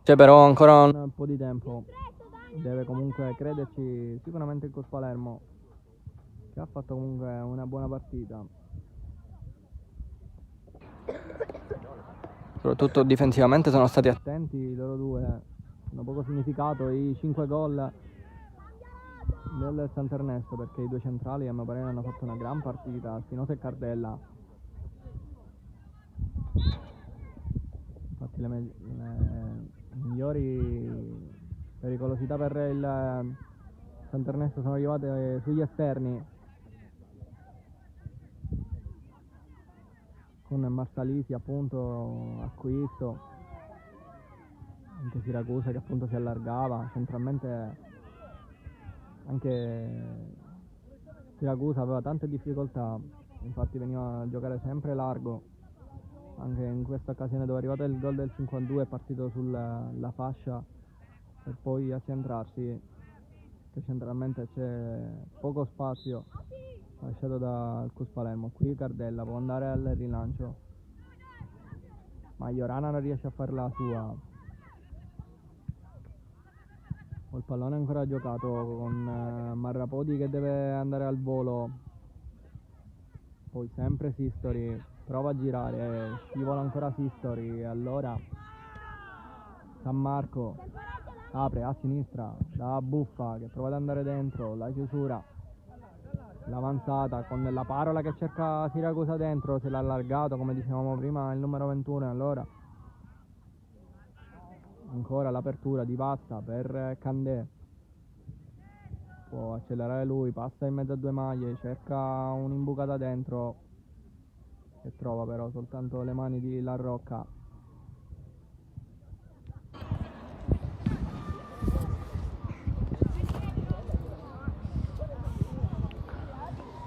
C'è però ancora un po' di tempo, deve comunque crederci sicuramente il CUS Palermo, che ha fatto comunque una buona partita. Soprattutto difensivamente sono stati attenti loro due, hanno poco significato i 5 gol del Sant'Ernesto, perché i due centrali a mio parere hanno fatto una gran partita, Spinosa e Cardella. Infatti le migliori pericolosità per il Sant'Ernesto sono arrivate sugli esterni, con Marsalisi appunto, Acquisto, anche Siracusa che appunto si allargava centralmente. Anche Siracusa aveva tante difficoltà, infatti veniva a giocare sempre largo. Anche in questa occasione dove è arrivato il gol del 5-2 è partito sulla fascia per poi accentrarsi, che centralmente c'è poco spazio lasciato dal CUS Palermo. Qui Cardella può andare al rilancio, ma Iorana non riesce a fare la sua. Il pallone è ancora giocato con Marrapodi che deve andare al volo, poi sempre Sistori prova a girare, scivola ancora Sistori, allora San Marco apre a sinistra da Buffa che prova ad andare dentro, la chiusura, l'avanzata con la Parola che cerca Siracusa dentro, se l'ha allargato come dicevamo prima il numero 21, allora ancora l'apertura di Basta per Candè, può accelerare lui, passa in mezzo a due maglie, cerca un'imbucata dentro che trova però soltanto le mani di La Rocca.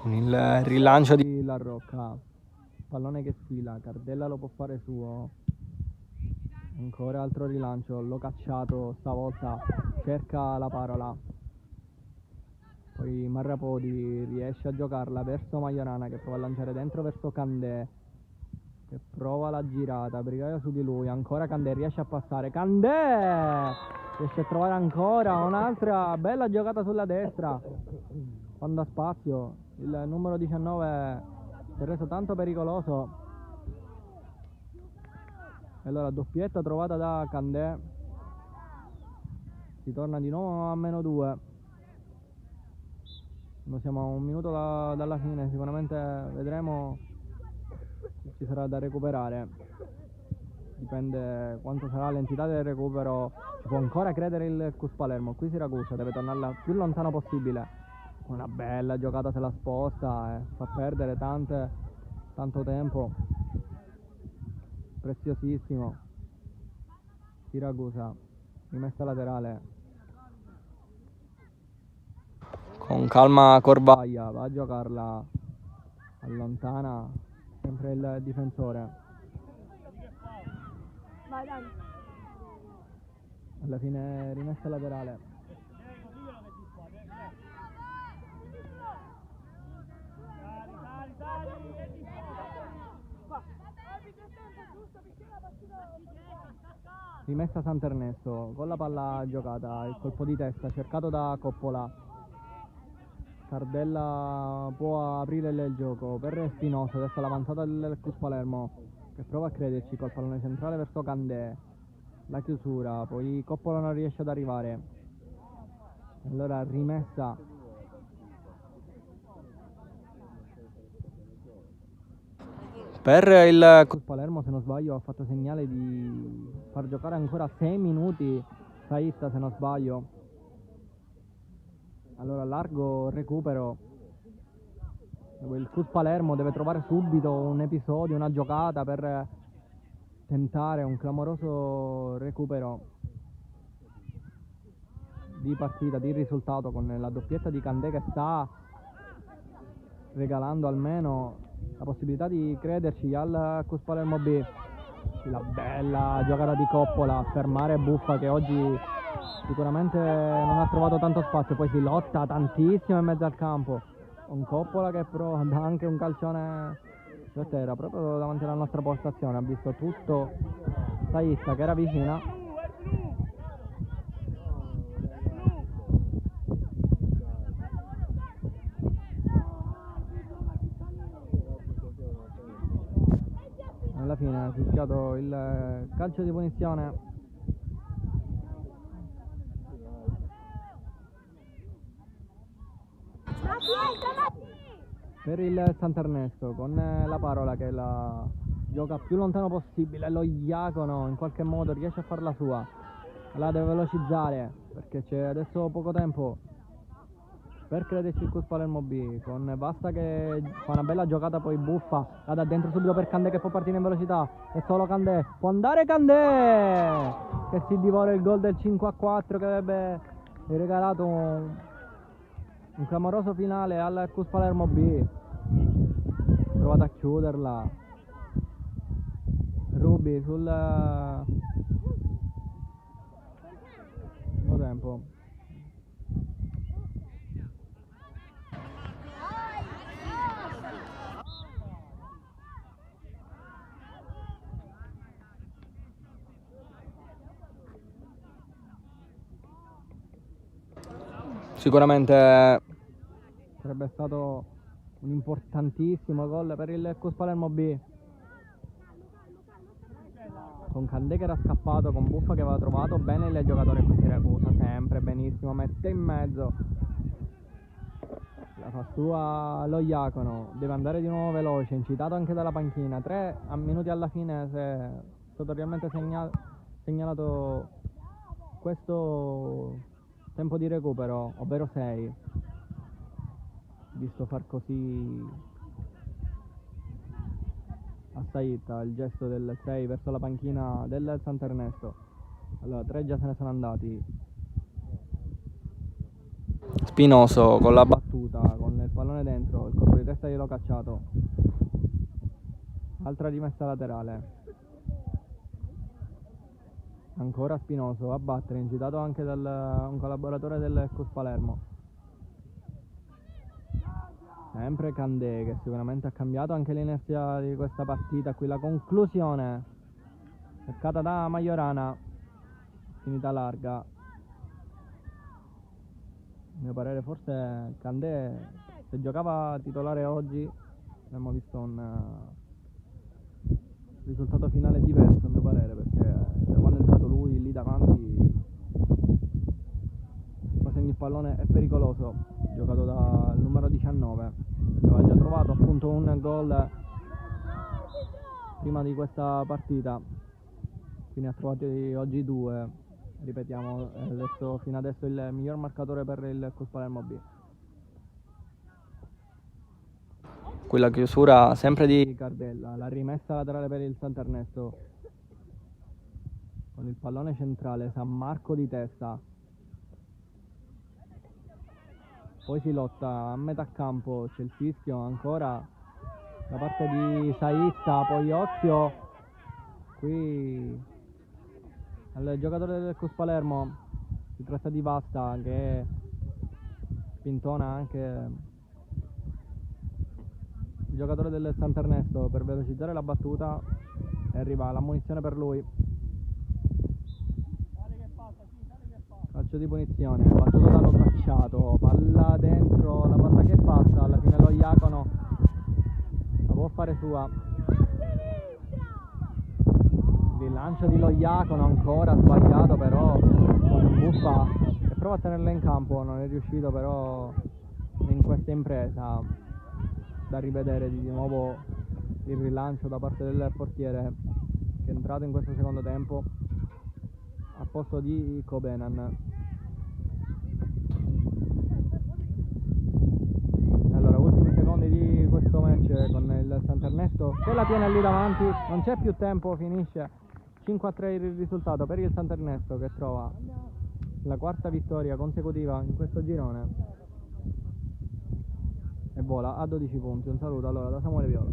Il rilancio di La Rocca, pallone che sfila, Cardella lo può fare suo, ancora altro rilancio, l'ho cacciato, stavolta cerca la parola, poi Marrapodi riesce a giocarla verso Majorana che prova a lanciare dentro verso Candé, che prova la girata, Brigaia su di lui, ancora Candé, riesce a passare, Candé riesce a trovare ancora un'altra bella giocata sulla destra, quando ha spazio, il numero 19 si è reso tanto pericoloso, e allora doppietta trovata da Candé, si torna di nuovo a -2, noi siamo a un minuto dalla fine, sicuramente vedremo se ci sarà da recuperare, dipende quanto sarà l'entità del recupero, ci può ancora credere il Cus Palermo, qui Siracusa deve tornare più lontano possibile, una bella giocata se la sposta e fa perdere tanto tempo, preziosissimo. Siracusa, rimessa laterale, con calma Corbaia, va a giocarla, allontana sempre il difensore, alla fine rimessa laterale. Rimessa Sant'Ernesto, con la palla giocata, il colpo di testa cercato da Coppola, Cardella può aprire il gioco per Spinoso, adesso l'avanzata del Cus Palermo che prova a crederci col pallone centrale verso Candé, la chiusura, poi Coppola non riesce ad arrivare, allora rimessa per il Cus Palermo, se non sbaglio ha fatto segnale di far giocare ancora 6 minuti Saitta, se non sbaglio, allora largo recupero, il Cus Palermo deve trovare subito un episodio, una giocata per tentare un clamoroso recupero di partita, di risultato, con la doppietta di Candé che sta regalando almeno la possibilità di crederci al Cus Palermo B. La bella giocata di Coppola a fermare Buffa che oggi sicuramente non ha trovato tanto spazio, poi si lotta tantissimo in mezzo al campo, un Coppola che però dà anche un calcione a terra proprio davanti alla nostra postazione, ha visto tutto Saitta che era vicina, alla fine ha fischiato il calcio di punizione per il Sant'Ernesto, con la Parola che la gioca più lontano possibile, lo Iacono in qualche modo riesce a farla sua, la deve velocizzare perché c'è adesso poco tempo per crederci il Cus Palermo B, con Basta che fa una bella giocata, poi Buffa la dà dentro subito per Candé che può partire in velocità, e solo Candé, può andare Candé che si divora il gol del 5-4 che avrebbe regalato un clamoroso finale al Cus Palermo B. Provate a chiuderla, Rubi sul nuovo tempo. Sicuramente sarebbe stato un importantissimo gol per il Cus Palermo B, con Candé che era scappato, con Buffa che aveva trovato bene il giocatore qui Siracusa, sempre benissimo, mette in mezzo, la fa sua lo Iacono, deve andare di nuovo veloce, incitato anche dalla panchina, 3 minuti alla fine si è stato realmente segnalato questo tempo di recupero, ovvero 6, visto far così a Saitta, il gesto del 6 verso la panchina del Sant'Ernesto. Allora 3 già se ne sono andati, Spinoso con la battuta, con il pallone dentro, il colpo di testa gliel'ho cacciato, altra rimessa laterale. Ancora Spinoso a battere, incitato anche da un collaboratore del Cus Palermo. Sempre Candé, che sicuramente ha cambiato anche l'inerzia di questa partita. Qui la conclusione cercata da Majorana, finita larga. A mio parere forse Candé, se giocava titolare oggi avremmo visto un risultato finale diverso, a mio parere, perché da quando è entrato lui lì davanti quasi ogni pallone è pericoloso, giocato dal numero 19, aveva già trovato appunto un gol prima di questa partita, quindi ha trovato oggi 2, ripetiamo, adesso, fino adesso il miglior marcatore per il Cus Palermo B. Qui la chiusura sempre di Cardella, la rimessa laterale per il Sant'Ernesto con il pallone centrale, San Marco di testa, poi si lotta a metà campo, c'è il fischio ancora da parte di Saitta, poi occhio qui al giocatore del Cus Palermo, si tratta di Vasta che spintona anche il giocatore del Sant'Ernesto per velocizzare la battuta e arriva l'ammonizione per lui. Calcio di punizione, battuto dallo Cacciato, palla dentro, la palla che passa, alla fine lo Iacono la può fare sua. Il lancio di Lo Iacono ancora sbagliato, però con Buffa che prova a tenerla in campo, non è riuscito, però in questa impresa da rivedere di nuovo il rilancio da parte del portiere che è entrato in questo secondo tempo a posto di Cobenan. Allora, ultimi secondi di questo match con il Sant'Ernesto che la tiene lì davanti, non c'è più tempo, finisce 5-3 il risultato per il Sant'Ernesto, che trova la quarta vittoria consecutiva in questo girone e vola a 12 punti. Un saluto allora da Samuele Viola.